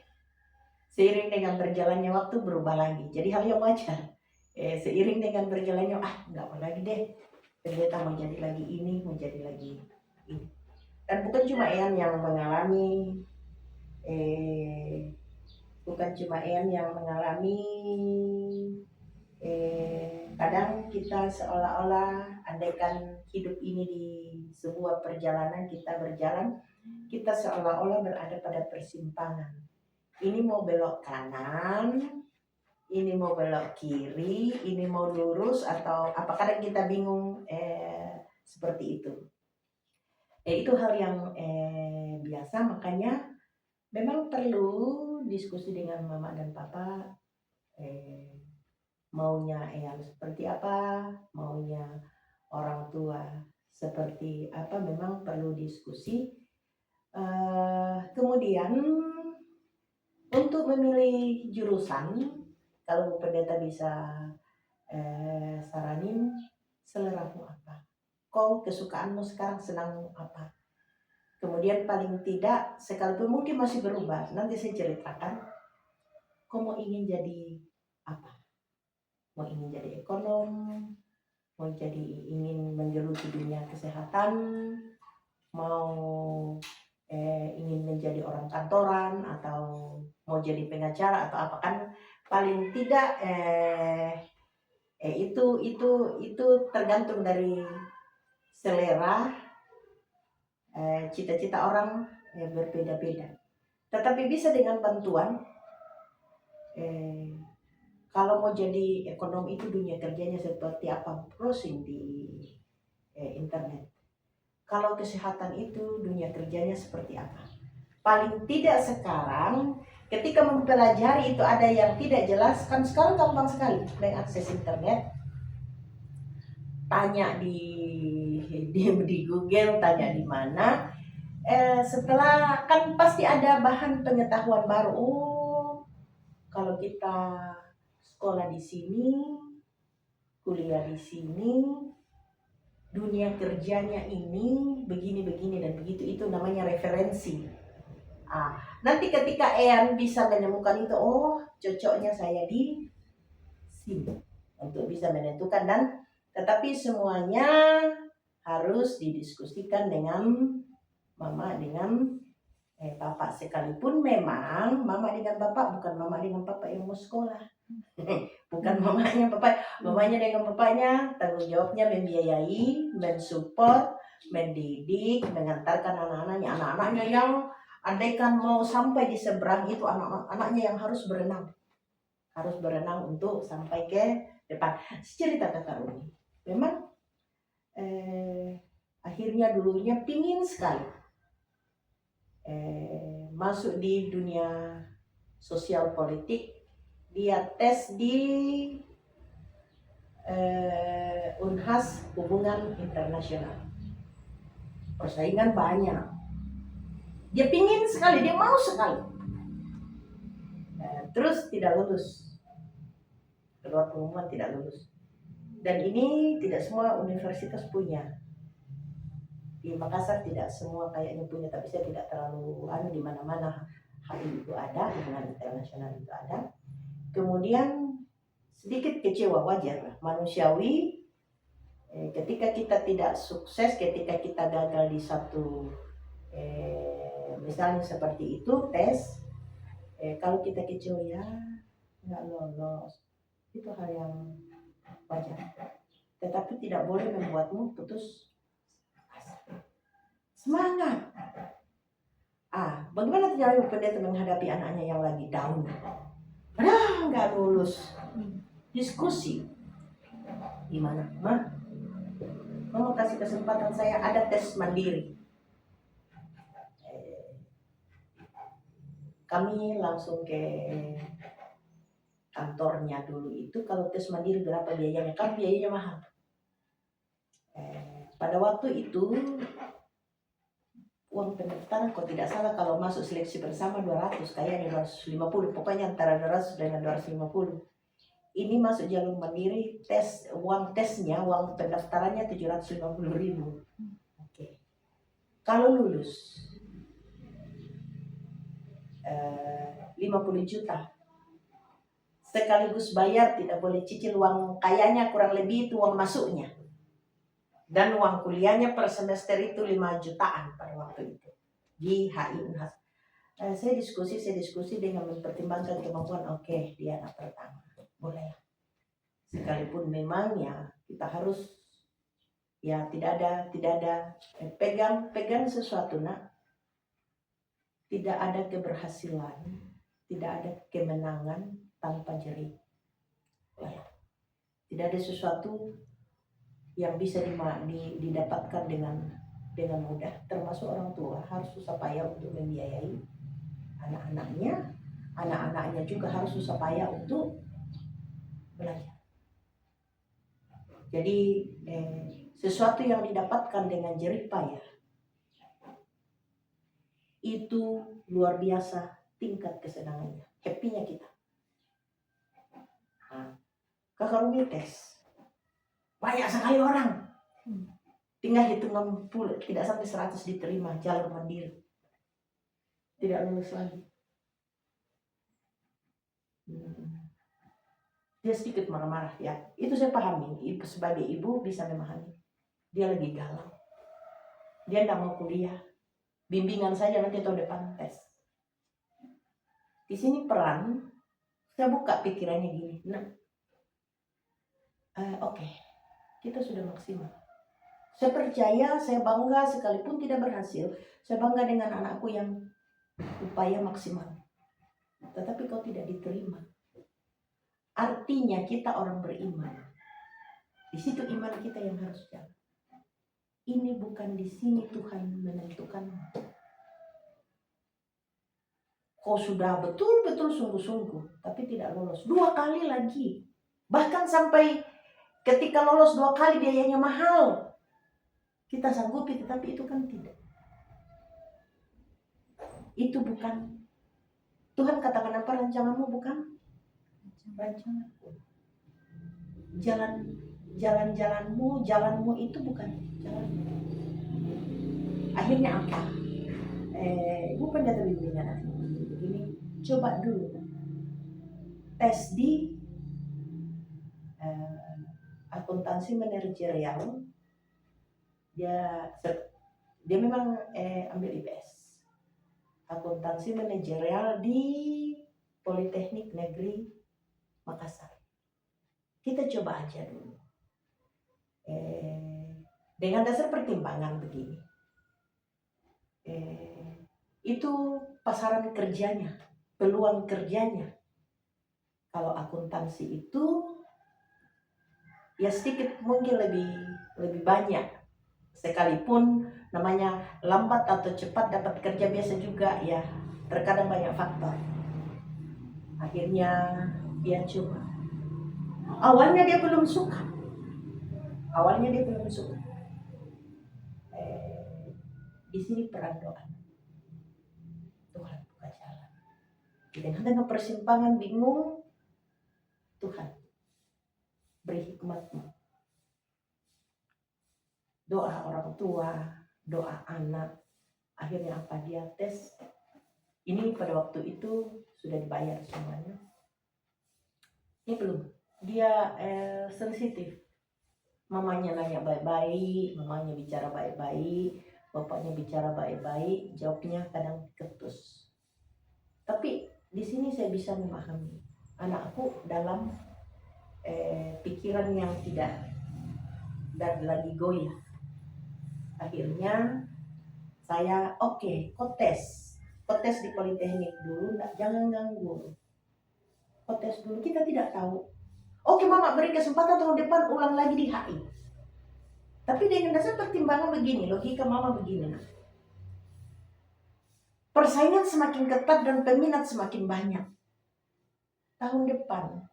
Seiring dengan berjalannya waktu berubah lagi, jadi hal yang wajar. Seiring dengan berjalannya, nggak mau lagi deh, ternyata mau jadi lagi ini, mau jadi lagi ini. Dan bukan cuma Ean yang mengalami, kadang kita seolah-olah andaikan hidup ini di sebuah perjalanan, kita berjalan, kita seolah-olah berada pada persimpangan. Ini mau belok kanan, ini mau belok kiri, ini mau lurus atau apa, kadang kita bingung seperti itu. Itu hal yang biasa, makanya memang perlu diskusi dengan mama dan papa, maunya Eyang seperti apa, maunya orang tua seperti apa, memang perlu diskusi. Kemudian untuk memilih jurusan, kalau Bu Pendeta bisa saranin, seleramu apa? Kau kesukaanmu sekarang senang apa? Kemudian paling tidak, sekalipun mungkin masih berubah, nanti saya ceritakan, kau mau ingin jadi apa? Mau ingin jadi ekonom, mau ingin menggeluti dunia kesehatan, mau ingin menjadi orang kantoran, atau mau jadi pengacara atau apa, kan paling tidak itu tergantung dari selera, cita-cita orang berbeda-beda. Tetapi bisa dengan bantuan, kalau mau jadi ekonom itu dunia kerjanya seperti apa, browsing di internet. Kalau kesehatan itu dunia kerjanya seperti apa. Paling tidak sekarang ketika mempelajari itu ada yang tidak jelas, kan sekarang gampang sekali mengakses internet. Tanya di Google, tanya di mana. Setelah kan pasti ada bahan pengetahuan baru. Kalau kita sekolah di sini, kuliah di sini, dunia kerjanya ini begini dan begitu, itu namanya referensi. Nanti ketika Ean bisa menemukan itu, cocoknya saya di sini, untuk bisa menentukan, dan tetapi semuanya harus didiskusikan dengan mama dengan bapak, sekalipun memang mama dengan bapak bukan mama dengan bapak yang mau sekolah. Bukan mamanya dengan bapaknya tanggung jawabnya membiayai, mensupport, mendidik, mengantarkan anak-anaknya yang andaikan mau sampai di seberang itu, anak-anaknya yang harus berenang untuk sampai ke depan. Cerita Kakak Rumi, memang akhirnya dulunya pingin sekali masuk di dunia sosial politik. Dia tes di Unhas Hubungan Internasional, persaingan banyak, dia pingin sekali, dia mau sekali, terus tidak lulus, keluar pengumuman tidak lulus. Dan ini tidak semua universitas punya. Di Makassar tidak semua kayaknya punya, tapi saya tidak terlalu di mana-mana HI itu ada, hubungan internasional itu ada. Kemudian sedikit kecewa, wajar lah, manusiawi. Ketika kita tidak sukses, ketika kita gagal di satu misalnya seperti itu tes, kalau kita kecewa, ya nggak lolos, itu hal yang wajar. Tetapi tidak boleh membuatmu putus semangat. Bagaimana caranya pendeta menghadapi anaknya yang lagi down, nggak lulus? Diskusi, gimana, mau kasih kesempatan saya, ada tes mandiri. Kami langsung ke kantornya dulu itu, kalau tes mandiri berapa biayanya, kan biayanya mahal. Pada waktu itu uang pendaftaran kalau tidak salah kalau masuk seleksi bersama 200, kayaknya 250, pokoknya antara 200 dengan 250. Ini masuk jalur mandiri, uang tesnya, uang pendaftarannya 750.000. Oke. Kalau lulus 50 juta. Sekaligus bayar, tidak boleh cicil. Uang kayaknya kurang lebih itu uang masuknya. Dan uang kuliahnya per semester itu 5 jutaan pada waktu itu di HI Unhas. Saya diskusi dengan mempertimbangkan kemampuan. Oke, dia anak pertama, boleh. Sekalipun memang ya kita harus ya tidak ada pegang sesuatu, nak. Tidak ada keberhasilan, tidak ada kemenangan tanpa jerih. Ya. Tidak ada sesuatu yang bisa didapatkan dengan mudah, termasuk orang tua harus susah payah untuk membiayai anak-anaknya juga harus susah payah untuk belajar. Jadi sesuatu yang didapatkan dengan jerih payah itu luar biasa tingkat kesenangannya, happy-nya kita. Kakak Rumi tes banyak sekali orang, tinggal hitungan puluh, tidak sampai 100 diterima jalur mandiri, tidak lulus lagi. Dia sedikit marah-marah ya, itu saya pahami. Ibu sebagai ibu bisa memahami. Dia lagi galau, dia tidak mau kuliah, bimbingan saja nanti tahun depan tes. Di sini peran saya buka pikirannya gini, nah, oke, kita sudah maksimal. Saya percaya, saya bangga sekalipun tidak berhasil. Saya bangga dengan anakku yang upaya maksimal. Tetapi kau tidak diterima. Artinya kita orang beriman. Di situ iman kita yang harus jalan. Ini bukan di sini Tuhan menentukan. Kau sudah betul-betul sungguh-sungguh, tapi tidak lolos. 2 kali lagi. Bahkan sampai ketika lolos 2 kali biayanya mahal. Kita sanggupi, tetapi itu kan tidak. Itu bukan. Tuhan katakan apa, rancanganmu bukan rancanganku. Jalanmu itu bukan jalanmu. Akhirnya apa? Ibu pendeta bimbingan begini, coba dulu tes di akuntansi manajerial. Dia memang ambil IPS, akuntansi manajerial di Politeknik Negeri Makassar. Kita coba aja dulu dengan dasar pertimbangan begini, itu pasaran kerjanya, peluang kerjanya. Kalau akuntansi itu ya sedikit mungkin lebih banyak. Sekalipun namanya lambat atau cepat dapat kerja biasa juga ya, terkadang banyak faktor. Akhirnya dia coba. Awalnya dia belum suka. Di sini peran doa. Tuhan buka jalan. Dengan persimpangan bingung, Tuhan beri hikmat-Mu. Doa orang tua, doa anak. Akhirnya apa, dia tes. Ini pada waktu itu sudah dibayar semuanya. Ini belum. Dia sensitif. Mamanya nanya baik-baik, mamanya bicara baik-baik, bapaknya bicara baik-baik, jawabnya kadang ketus. Tapi di sini saya bisa memahami anakku dalam pikiran yang tidak dan lagi goyah. Akhirnya saya kau tes di Politeknik dulu, jangan ganggu. Kau tes dulu, kita tidak tahu. Mama beri kesempatan tahun depan ulang lagi di HI. Tapi dengan dasar pertimbangan begini, logika mama begini. Persaingan semakin ketat dan peminat semakin banyak. Tahun depan,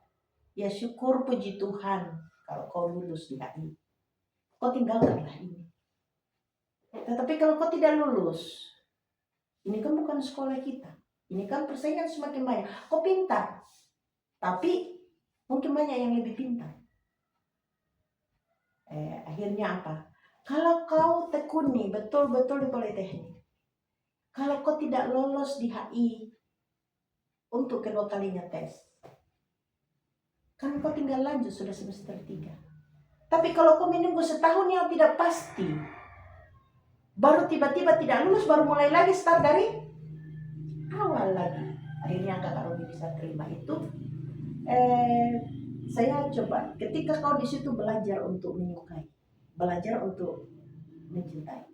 ya syukur puji Tuhan kalau kau lulus di HI. kau tinggalkanlah ini. Tetapi kalau kau tidak lulus, ini kan bukan sekolah kita. Ini kan persaingan semakin banyak. Kau pintar, tapi mungkin banyak yang lebih pintar. Akhirnya apa? Kalau kau tekuni betul-betul di Politeknik, kalau kau tidak lolos di HI untuk kedua kalinya tes, kan kau tinggal lanjut sudah semester 3. Tapi kalau kau menunggu setahun yang tidak pasti, baru tiba-tiba tidak lulus, baru mulai lagi start dari awal lagi. Akhirnya Kakak Robi bisa terima itu. Saya coba ketika kau di situ belajar untuk menyukai, belajar untuk mencintai.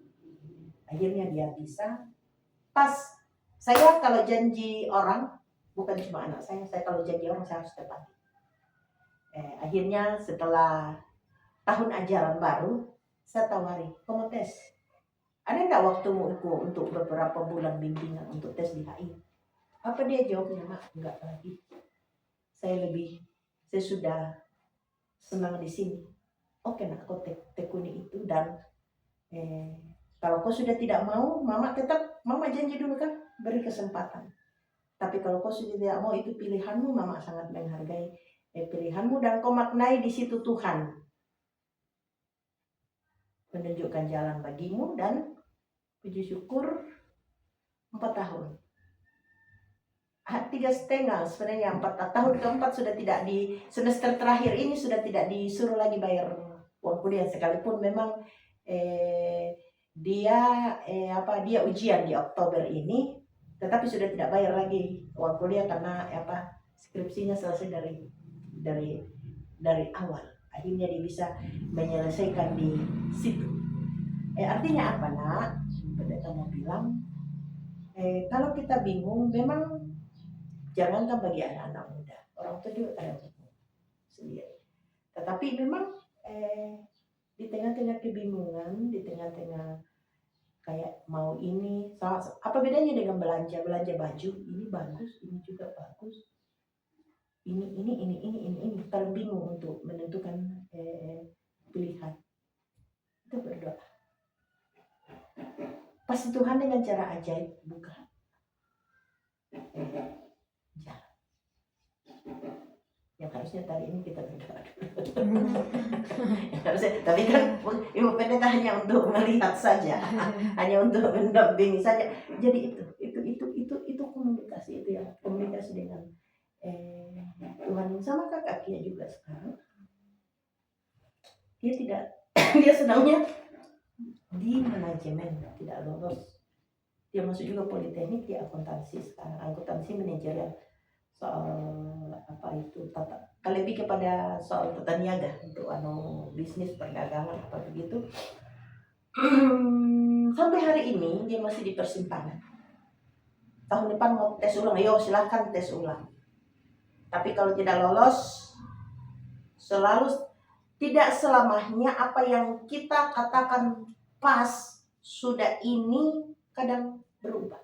Akhirnya dia bisa. Pas saya kalau janji orang, bukan cuma anak saya kalau janji orang saya harus tepati. Akhirnya setelah tahun ajaran baru, saya tawari, kau mau tes? Ada enggak waktumu untuk beberapa bulan bimbingan untuk tes di HI? Apa dia jawabnya? Mak, enggak lagi. Saya sudah senang di sini. Oke nak, kau tekuni itu dan kalau kau sudah tidak mau, mama janji dulu kan beri kesempatan. Tapi kalau kau sudah tidak mau, itu pilihanmu, mama sangat menghargai pilihanmu dan kau maknai di situ Tuhan menunjukkan jalan bagimu dan puji syukur 4 tahun. 3,5 sebenarnya 4 tahun keempat sudah tidak di semester terakhir ini sudah tidak disuruh lagi bayar uang kuliah sekalipun memang dia ujian di Oktober ini, tetapi sudah tidak bayar lagi uang kuliah karena skripsinya selesai dari awal. Akhirnya dia bisa menyelesaikan di situ. Artinya apa nak? Pendeta mau bilang, kalau kita bingung, memang jangankan bagi anak-anak muda, orang tua juga kadang bingung sendiri. Tetapi memang di tengah-tengah kebingungan, di tengah-tengah kayak mau ini, apa bedanya dengan belanja baju? Ini bagus, ini juga bagus. Ini paling bingung untuk menentukan pilihan. Kita berdoa. Pasti Tuhan dengan cara ajaib buka jalan. Yang harusnya tadi ini kita berdoa. Tapi kan Ibu Pendeta hanya untuk melihat saja, hanya untuk mendampingi saja. Jadi itu komunikasi itu ya, komunikasi dengan Tuhan. Sama kakak Kia juga sekarang. Dia senangnya di manajemen, tidak lolos. Dia masuk juga Politeknik, dia akuntansi sekarang, akuntansi manajerial. Soal lebih kepada soal tata niaga untuk bisnis perdagangan apa begitu. Sampai hari ini dia masih di persimpangan. Tahun depan mau tes ulang, ayo silahkan tes ulang. Tapi kalau tidak lolos, tidak selamanya apa yang kita katakan pas sudah ini kadang berubah.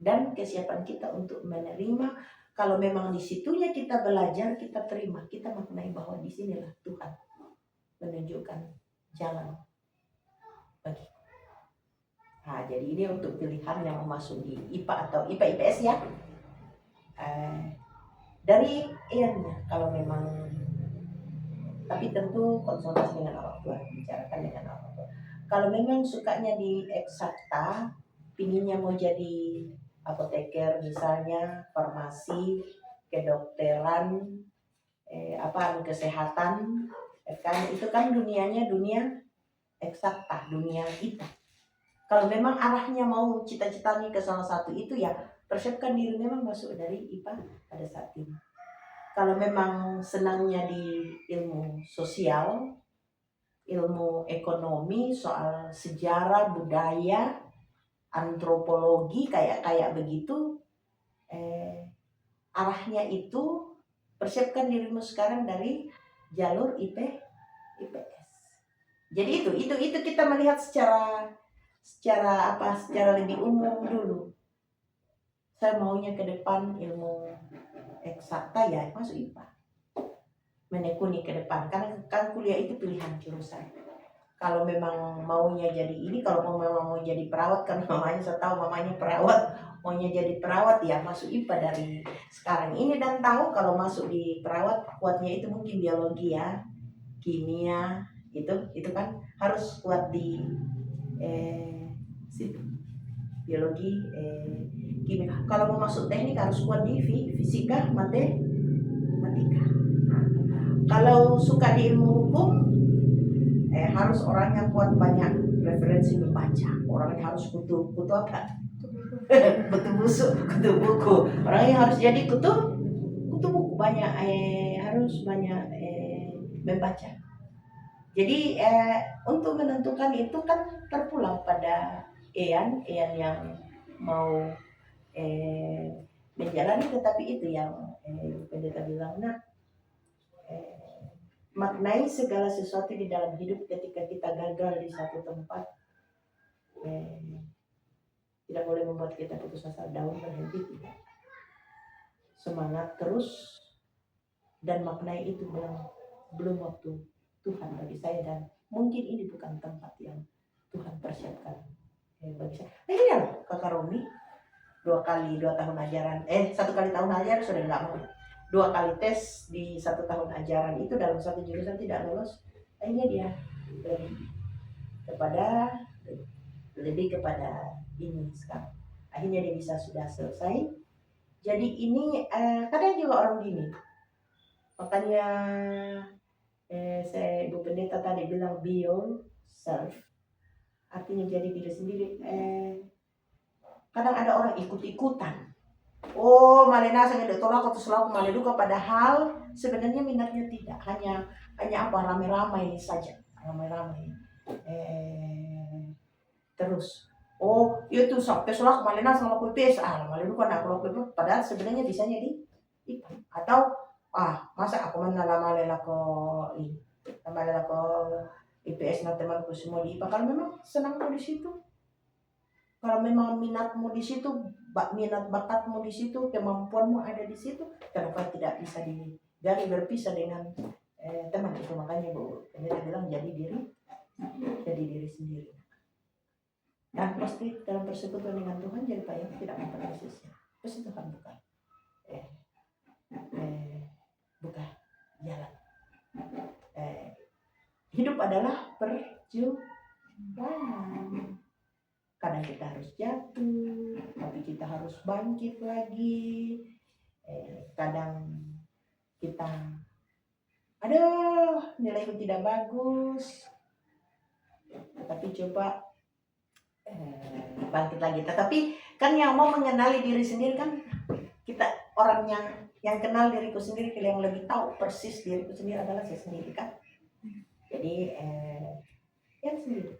Dan kesiapan kita untuk menerima, kalau memang di situnya kita belajar, kita terima, kita maknai bahwa di sinilah Tuhan menunjukkan jalan bagi. Nah, jadi ini untuk pilihan yang masuk di IPA atau IPA-IPS ya. Dari ianya, kalau memang, tapi tentu konsultasi dengan orang tua, bicarakan dengan orang tua. Kalau memang sukanya di eksakta, pinginnya mau jadi apoteker misalnya, farmasi, kedokteran, kesehatan, kan itu kan dunianya dunia eksakta, dunia IPA. Kalau memang arahnya mau cita-citanya ke salah satu itu ya, persiapkan diri memang masuk dari IPA pada saat ini. Kalau memang senangnya di ilmu sosial, ilmu ekonomi, soal sejarah, budaya, antropologi kayak begitu, arahnya itu persiapkan dirimu sekarang dari jalur IPS. Jadi itu kita melihat secara lebih umum dulu. Saya maunya ke depan ilmu eksakta ya masuk IPA. menekuni ke depan, karena kan kuliah itu pilihan jurusan. Kalau memang maunya jadi ini, kalau memang mau jadi perawat, kan mamanya saya tahu mamanya perawat, maunya jadi perawat ya masuk IPA dari sekarang ini, dan tahu kalau masuk di perawat kuatnya itu mungkin biologi ya, kimia, itu kan harus kuat di situ, biologi, kimia. Kalau mau masuk teknik harus kuat di fisika, matematika. Kalau suka di ilmu hukum, harus orangnya kuat, banyak referensi membaca. Orangnya harus kutu apa? kutu buku. Orangnya harus jadi kutu buku, banyak, harus banyak membaca. Jadi untuk menentukan itu kan terpulang pada Ean yang mau menjalani, tetapi itu yang pendeta bilang, maknai segala sesuatu di dalam hidup. Ketika kita gagal di satu tempat, tidak boleh membuat kita putus asa, down, berhenti, tidak. Semangat terus, dan maknai itu belum waktu Tuhan bagi saya, dan mungkin ini bukan tempat yang Tuhan persiapkan bagi saya. Iya loh, Kakak Romi 2 tahun ajaran, 1 kali tahun ajaran sudah nggak mau. 2 kali tes di 1 tahun ajaran itu dalam satu jurusan tidak lolos. Akhirnya dia lebih kepada ini sekarang. Akhirnya dia bisa sudah selesai. Jadi ini kadang juga orang gini. Makanya saya Ibu Pendeta tadi bilang be yourself. Artinya jadi diri sendiri. Kadang ada orang ikut-ikutan. Oh, malena saya tolak atau selalu maleduka, padahal sebenarnya minatnya tidak, hanya apa, ramai-ramai saja, ramai-ramai. Terus, oh itu sampai selalu malena sama kupes, maleduka nak kalau padahal sebenarnya bisanya di IPA. Atau masa aku malela ko IPS na temanku semua di IPA. Kalau memang senang di situ, kalau memang minatmu di situ, minat bakatmu di situ, kemampuanmu ada di situ, kenapa tidak bisa digali berpisah dengan teman itu? Makanya Bu Pendeta bilang jadi diri sendiri. Dan pasti dalam persekutuan dengan Tuhan jadi payah, tidak memperkasihnya. Pasti Tuhan bukan jalan. Hidup adalah perjuangan. Kadang kita harus jatuh, tapi kita harus bangkit lagi. Kadang kita, nilaiku tidak bagus, tapi coba bangkit lagi. Tetapi kan yang mau mengenali diri sendiri kan kita, orang yang kenal diriku sendiri, yang lebih tahu persis diriku sendiri adalah saya sendiri kan. Jadi yang sendiri.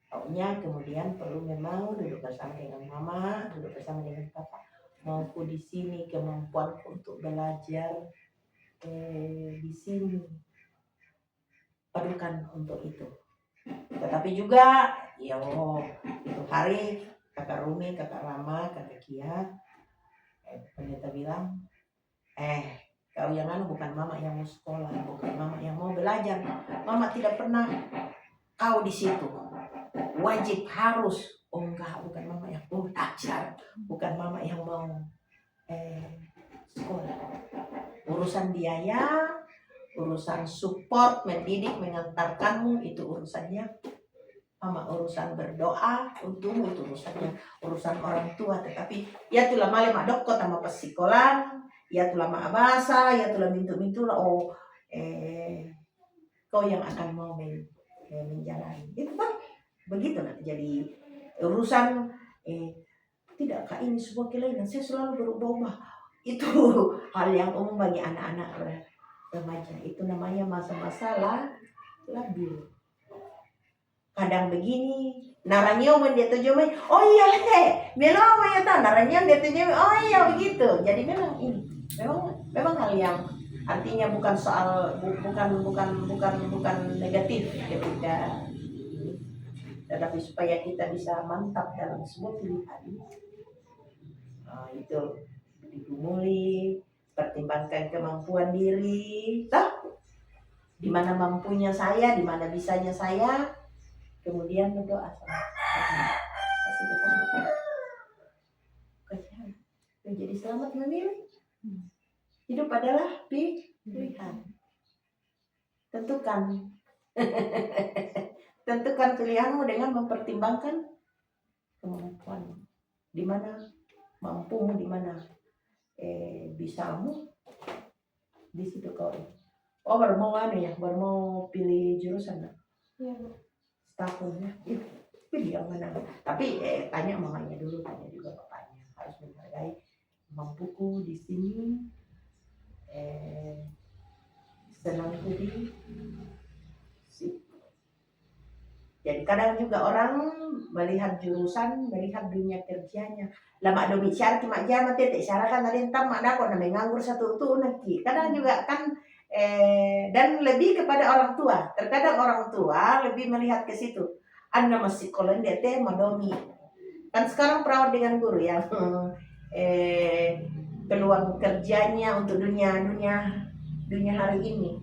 Taunya kemudian perlu memang duduk bersama dengan mama, duduk bersama dengan papa. Mauku di sini, kemampuanku untuk belajar di sini, padukan untuk itu. Tetapi juga, itu hari Kakak Rumi, Kakak Rama, Kakak Kia, pendeta bilang, kau yang bukan mama yang mau sekolah, bukan mama yang mau belajar. Mama tidak pernah kau di situ. Wajib harus, enggak, bukan mama yang mau belajar, bukan mama yang mau sekolah. Urusan biaya, urusan support, mendidik, mengantarkanmu, itu urusannya mama. Urusan berdoa untukmu, itu urusan orang tua. Tetapi ya tulah male madokko sama pesikolan, ya tulah ma abasa, ya tulah mintu kau yang akan mau menjalani. Itu kan begitu nak. Jadi urusan tidakkah ini sebuah kelainan, saya selalu berubah-ubah. Itu hal yang umum bagi anak-anak remaja. Itu namanya masa-masa labil. Kadang begini, naranyo mendetujome, oh iya melo ya ta, naranyo mendetujome, oh iya begitu. Jadi memang ini, memang hal yang artinya bukan soal bukan negatif ketika, tetapi supaya kita bisa mantap dalam semua pilihan. Itu digumuli, pertimbangkan kemampuan diri. di mana mampunya saya, di mana bisanya saya, kemudian berdoa sama Tuhan. Kasih Tuhan. Jadi selamat memilih. Hidup adalah pilihan. Tentukan. Tentukan pilihanmu dengan mempertimbangkan kemampuan. Di mana mampumu, di mana bisamu, di situ kau. Oh, baru mau baru mau pilih jurusan. Iya, Bu. Setahun ya. Pilih yang mana? Tapi tanya mamanya dulu, tanya juga bapaknya. Harus menghargai mampuku di sini. Senangku di situ. Jadi kadang juga orang melihat jurusan, melihat dunia kerjanya. Lama domi syarat mak jama tete syarat kan ada entam mak dako na menganggur satu tu nanti. Kadang juga kan dan lebih kepada orang tua. Terkadang orang tua lebih melihat ke situ. Anda masih sekolah dia teh madomi. Kan sekarang perawat dengan guru yang peluang kerjanya untuk dunia hari ini,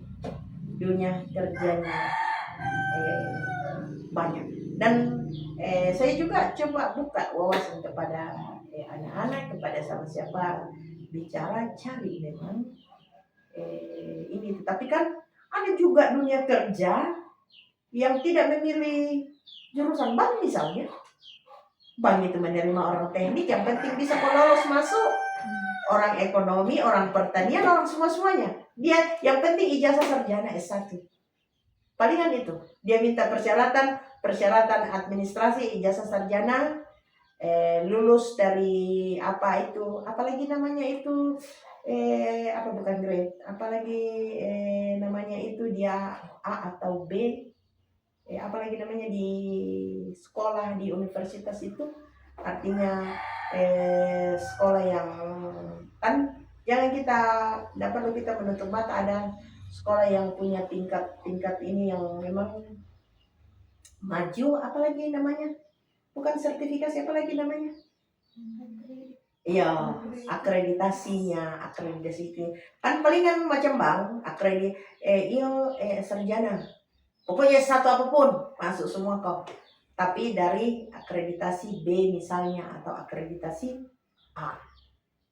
dunia kerjanya banyak. Dan saya juga coba buka wawasan kepada anak-anak, kepada sama siapa bicara, cari memang ini. Tapi kan ada juga dunia kerja yang tidak memilih jurusan. Bank misalnya, bank itu menerima orang teknik, yang penting bisa lolos masuk. Orang ekonomi, orang pertanian, orang semuanya. Dia yang penting ijazah sarjana S1. Palingan itu. Dia minta persyaratan administrasi, ijazah sarjana, lulus dari apalagi namanya itu, bukan grade, apalagi namanya itu dia A atau B, apalagi namanya di sekolah, di universitas itu, artinya sekolah yang kan jangan tidak perlu kita menutup mata, ada sekolah yang punya tingkat ini yang memang maju, apalagi namanya, bukan sertifikasi, apalagi namanya, iya, akreditasi itu kan palingan macam bank sarjana, pokoknya satu apapun masuk semua kok, tapi dari akreditasi B misalnya atau akreditasi A.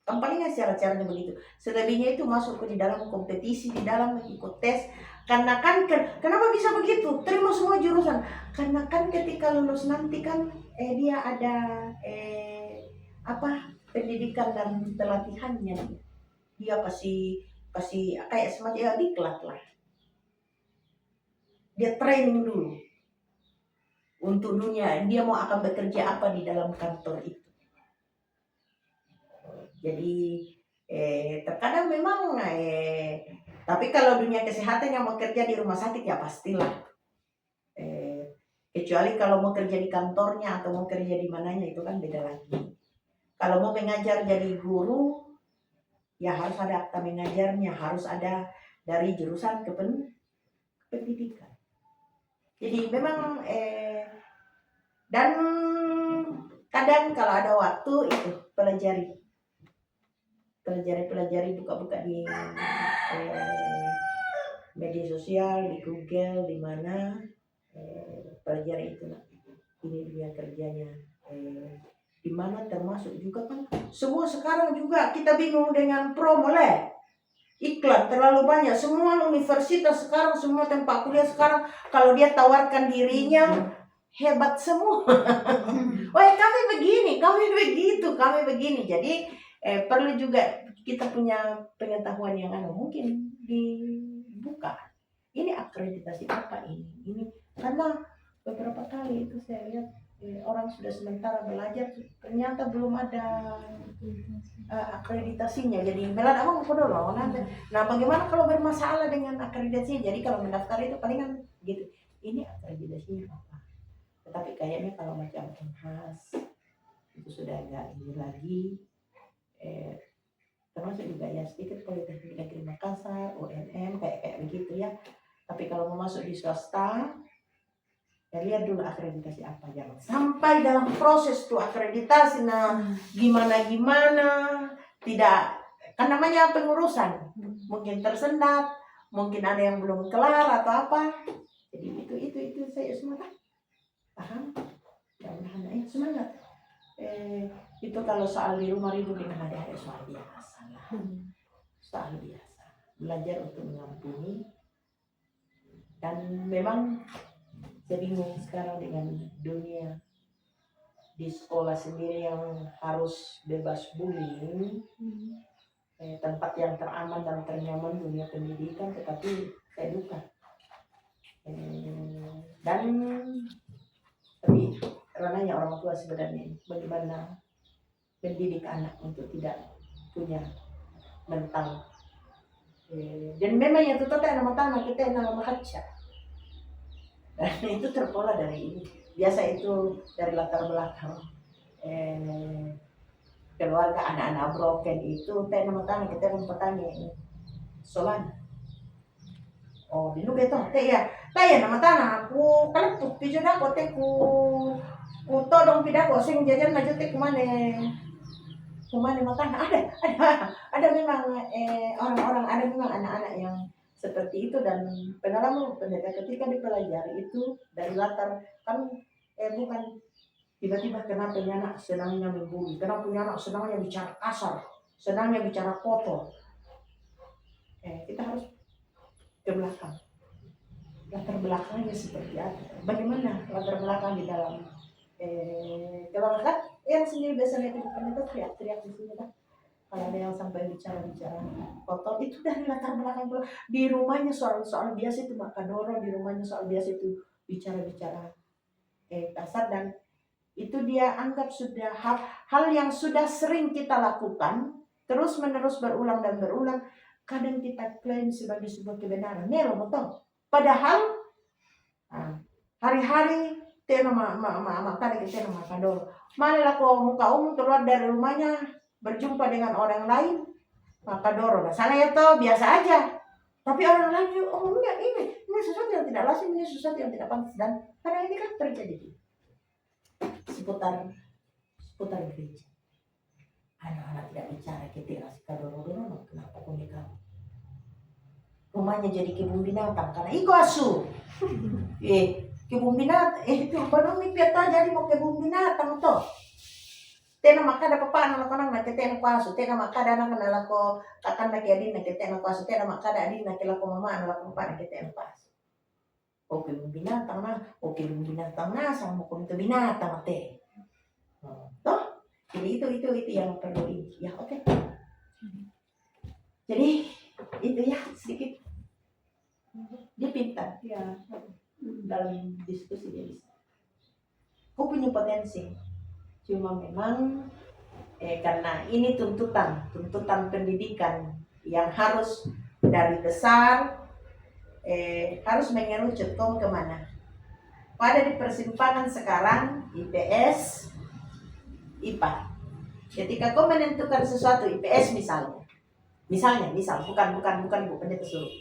Kan palingan syarat-syaratnya begitu. Selebihnya itu masuk di dalam kompetisi, di dalam ikut tes. Karena kan kenapa bisa begitu? Terima semua jurusan. Karena kan ketika lulus nanti kan dia ada pendidikan dan pelatihannya. Dia kasih kayak semacam diklat lah. Dia training dulu untuk dunia. Dia mau akan bekerja apa di dalam kantor itu. Jadi terkadang memang tapi kalau dunia kesehatan yang mau kerja di rumah sakit ya pastilah, kecuali kalau mau kerja di kantornya atau mau kerja di mananya itu kan beda lagi. Kalau mau mengajar jadi guru ya harus ada akta mengajarnya, harus ada dari jurusan pendidikan. Jadi memang dan kadang kalau ada waktu itu pelajari, buka-buka di media sosial, di Google, di mana pelajari itu. Ini dia kerjanya. Di mana termasuk juga kan semua sekarang juga kita bingung dengan promo iklan terlalu banyak. Semua universitas sekarang, semua tempat kuliah sekarang kalau dia tawarkan dirinya hebat semua. Oh kami begini, kami begitu, kami begini. Jadi perlu juga kita punya pengetahuan yang mungkin dibuka. Ini akreditasi apa ini karena beberapa kali itu saya lihat orang sudah sementara belajar ternyata belum ada akreditasinya. Jadi melan abang dulu. Nah bagaimana kalau bermasalah dengan akreditasinya? Jadi kalau mendaftar itu palingan gitu. Ini akreditasinya apa? Tetapi kayaknya kalau macam khas itu sudah agak ini lagi. Termasuk juga ya sedikit Politeknik Negeri Makassar, UNM kayak begitu ya. Tapi kalau mau masuk di swasta, ya lihat dulu akreditasi apa, jangan sampai dalam proses tuh akreditasi gimana tidak, kan namanya pengurusan, mungkin tersendat, mungkin ada yang belum kelar atau apa. Jadi itu saya semangat. Paham? Mudah-mudahan semangat. Itu kalau soal di rumah ribut dengan adik-adik soal biasa lah. Soal biasa. Belajar untuk mengampuni. Dan memang saya bingung sekarang dengan dunia di sekolah sendiri yang harus bebas bullying. Tempat yang teraman dan ternyaman dunia pendidikan, tetapi saya duka. Dan tapi ranahnya orang tua sebenarnya bagaimana mendidik anak untuk tidak punya mental. Dan memang yang itu nama tanah kita nama baca. Dan itu terpola dari ini. Biasa itu dari latar belakang keluarga anak-anak broken itu nama tanah kita petani solan. Oh, di lugar itu ya. Kaya nama tanah aku kalau tuh pijon aku teh ku todong pidak kok sing jajan maju teh kemana makan ada memang orang-orang ada memang anak-anak yang seperti itu. Dan pengalaman pendeta ketika dipelajari itu dari latar kan bukan tiba-tiba kenapa punya anak senangnya membuli, kenapa punya anak senangnya bicara kasar, senangnya bicara kotor. Kita harus ke belakang, latar belakangnya seperti apa, bagaimana latar belakang di dalam kalau kan yang sendiri biasanya itu pendeta teriak-teriak di sini kan. Kalau ada yang sampai bicara kotor itu dari latar belakang di rumahnya soal biasa itu makadoro, di rumahnya soal biasa itu bicara kasar, dan itu dia anggap sudah hal yang sudah sering kita lakukan terus menerus berulang dan berulang. Kadang kita klaim sebagai sebuah kebenaran, nelo betul. Padahal hari-hari tena makanya kita makadoro. Mana kok muka umum keluar dari rumahnya berjumpa dengan orang lain makadoro. Nah, sana ya toh biasa aja. Tapi orang lain enggak, ini sesuatu yang tidak lazim, ini sesuatu yang tidak pantas, dan karena ini kan terjadi seputar gereja. Anak-anak tidak bicara, kita kasih kadoro-doro, kenapa pun kamu rumahnya jadi kebun binatang karena iko asu. Kebun binatang itu ekonomi peta jadi mau kebun binatang toh. Tena makada papa anak anak nak tena kuasu, tena makada anak anak ko akan nak adin nak tena kuasu, tena makada adin nak ko mama anak papa nak tena kuasu. Oke kebun binatang na sama kebun binatang teh. Toh, jadi itu yang perlu ini. Ya oke. Jadi itu ya sedikit dia pintar ya dalam diskusi dia bisa. Aku punya potensi, cuma memang karena ini tuntutan pendidikan yang harus dari besar harus mengerucut kemana. Pada di persimpangan sekarang IPS, IPA. Ketika kau menentukan sesuatu IPS misal bukan ibu pendeta suruh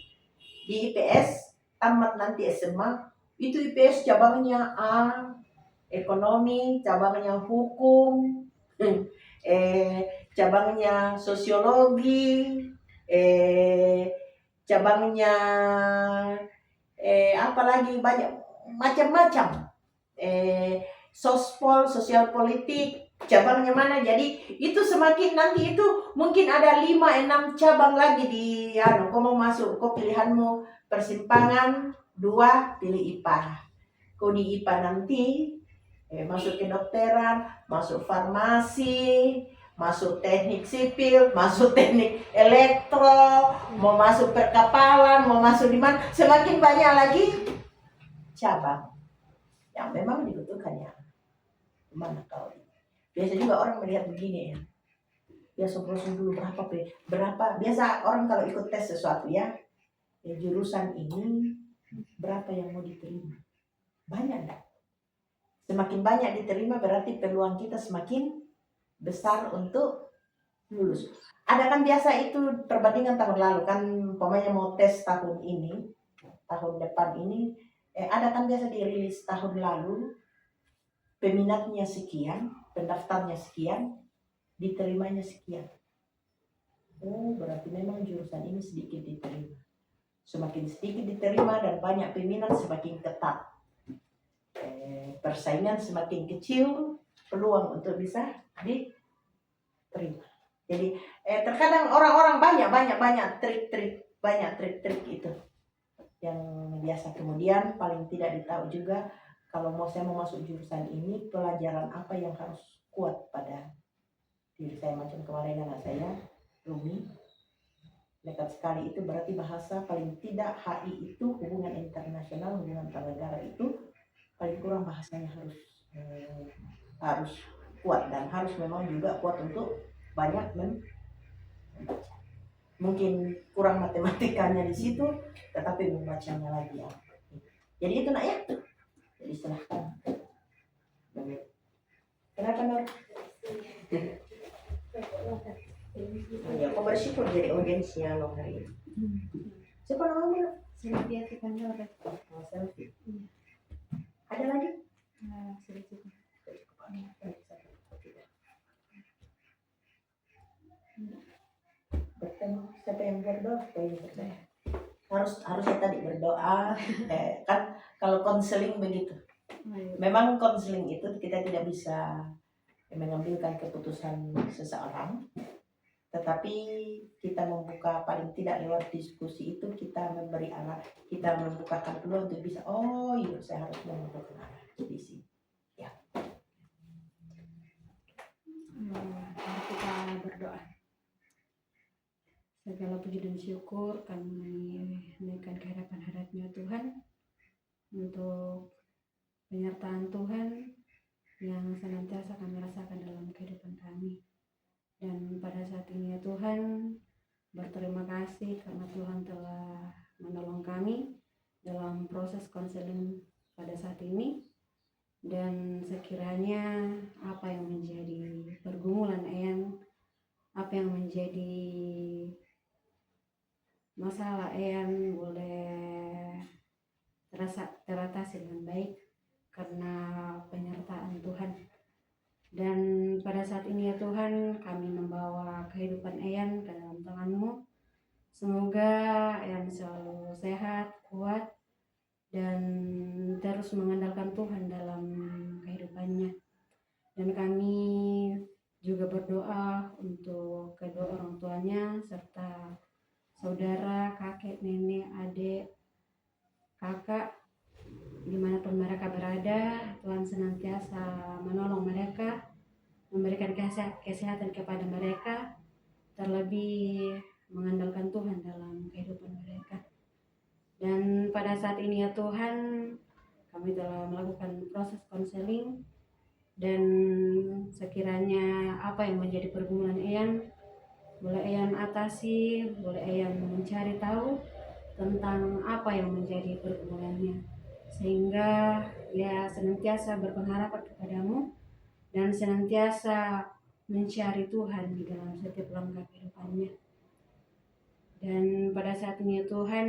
di IPS tamat nanti SMA itu IPS cabangnya A ekonomi, cabangnya hukum, cabangnya sosiologi, cabangnya apalagi banyak macam-macam, sospol, sosial politik, cabangnya mana. Jadi itu semakin nanti itu mungkin ada 5-6 cabang lagi di kau mau masuk, kau pilihanmu persimpangan 2 pilih IPA. Kau di IPA nanti masuk kedokteran, masuk farmasi, masuk teknik sipil, masuk teknik elektro, mau masuk perkapalan, mau masuk di mana, semakin banyak lagi cabang yang memang dibutuhkannya. Mana kau? Biasa juga orang melihat begini ya. Biasa browsing dulu berapa. Biasa orang kalau ikut tes sesuatu ya jurusan ini berapa yang mau diterima. Banyak enggak? Semakin banyak diterima berarti peluang kita semakin besar untuk lulus. Ada kan biasa itu perbandingan tahun lalu kan, pokoknya mau tes tahun ini, tahun depan ini, ada kan biasa dirilis tahun lalu, peminatnya sekian, pendaftarnya sekian, diterimanya sekian. Oh, berarti memang jurusan ini sedikit diterima. semakin sedikit diterima dan banyak peminat semakin ketat. Persaingan semakin kecil, peluang untuk bisa diterima. Jadi terkadang orang-orang banyak trik-trik itu yang biasa. Kemudian paling tidak ditahu juga kalau saya mau masuk jurusan ini, pelajaran apa yang harus kuat pada diri saya. Macam kemarin anak saya Rumi dekat sekali, itu berarti bahasa paling tidak HI itu hubungan internasional, hubungan antar negara itu paling kurang bahasanya harus kuat, dan harus memang juga kuat untuk banyak membaca. Mungkin kurang matematikanya di situ, tetapi membacanya lagi ya. Jadi itu nak ya. Jadi silahkan. Kenapa Nur? Ya, kok bersyukur jadi audiensnya Nur hari ini. Siapa namanya? Sylvia Tikandora. Oh, Selfie. Ada lagi? Sudah cukup. Bertemu siapa yang berdoa? Harusnya tadi berdoa. Kan kalau konseling begitu. Memang konseling itu kita tidak bisa mengambilkan keputusan seseorang, tetapi kita membuka, paling tidak lewat diskusi itu kita memberi arah, kita membukakan peluang untuk bisa, oh iya saya harus membukakan arah di sini. Ya. Mari kita berdoa. Segala puji dan syukur kami naikkan ke hadapan hadrat-Nya Tuhan untuk penyertaan Tuhan yang senantiasa kami rasakan dalam kehidupan kami. Dan pada saat ini ya Tuhan, berterima kasih karena Tuhan telah menolong kami dalam proses konseling pada saat ini. Dan sekiranya apa yang menjadi pergumulan Eyang, apa yang menjadi masalah Eyang boleh teratasi dengan baik karena penyertaan Tuhan. Dan pada saat ini ya Tuhan, kami membawa kehidupan Eyang ke dalam tangan-Mu. Semoga Eyang selalu sehat, kuat, dan terus mengandalkan Tuhan dalam kehidupannya. Dan kami juga berdoa untuk kedua orang tuanya serta saudara, kakek, nenek, adik, kakak, dimanapun mereka berada. Tuhan senantiasa menolong mereka, memberikan kesehatan kepada mereka, terlebih mengandalkan Tuhan dalam kehidupan mereka. Dan pada saat ini ya Tuhan, kami telah melakukan proses konseling, dan sekiranya apa yang menjadi pergumulan Eyang boleh Eyang atasi, boleh Eyang mencari tahu tentang apa yang menjadi pergumulannya, sehingga dia senantiasa berpengharapan kepadamu dan senantiasa mencari Tuhan di dalam setiap langkah kehidupannya. Dan pada saat ini Tuhan,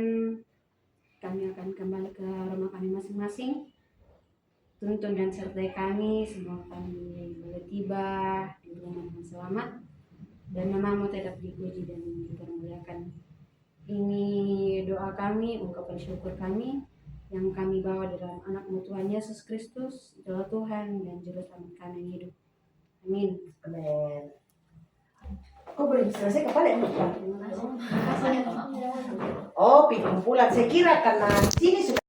kami akan kembali ke rumah kami masing-masing. Tuntun dan sertai kami, semoga kami boleh tiba di rumah dengan selamat, dan namamu tetap dipuji dan dipermuliakan. Ini doa kami, ungkapan syukur kami yang kami bawa di dalam anak-Mu Tuhan Yesus Kristus, itulah Tuhan dan Juru Selamat kami yang hidup. Amin. Amin. Kok boleh selesai kapan ya? Terima kasih. Oh, kumpulan. Saya kira karena sini sudah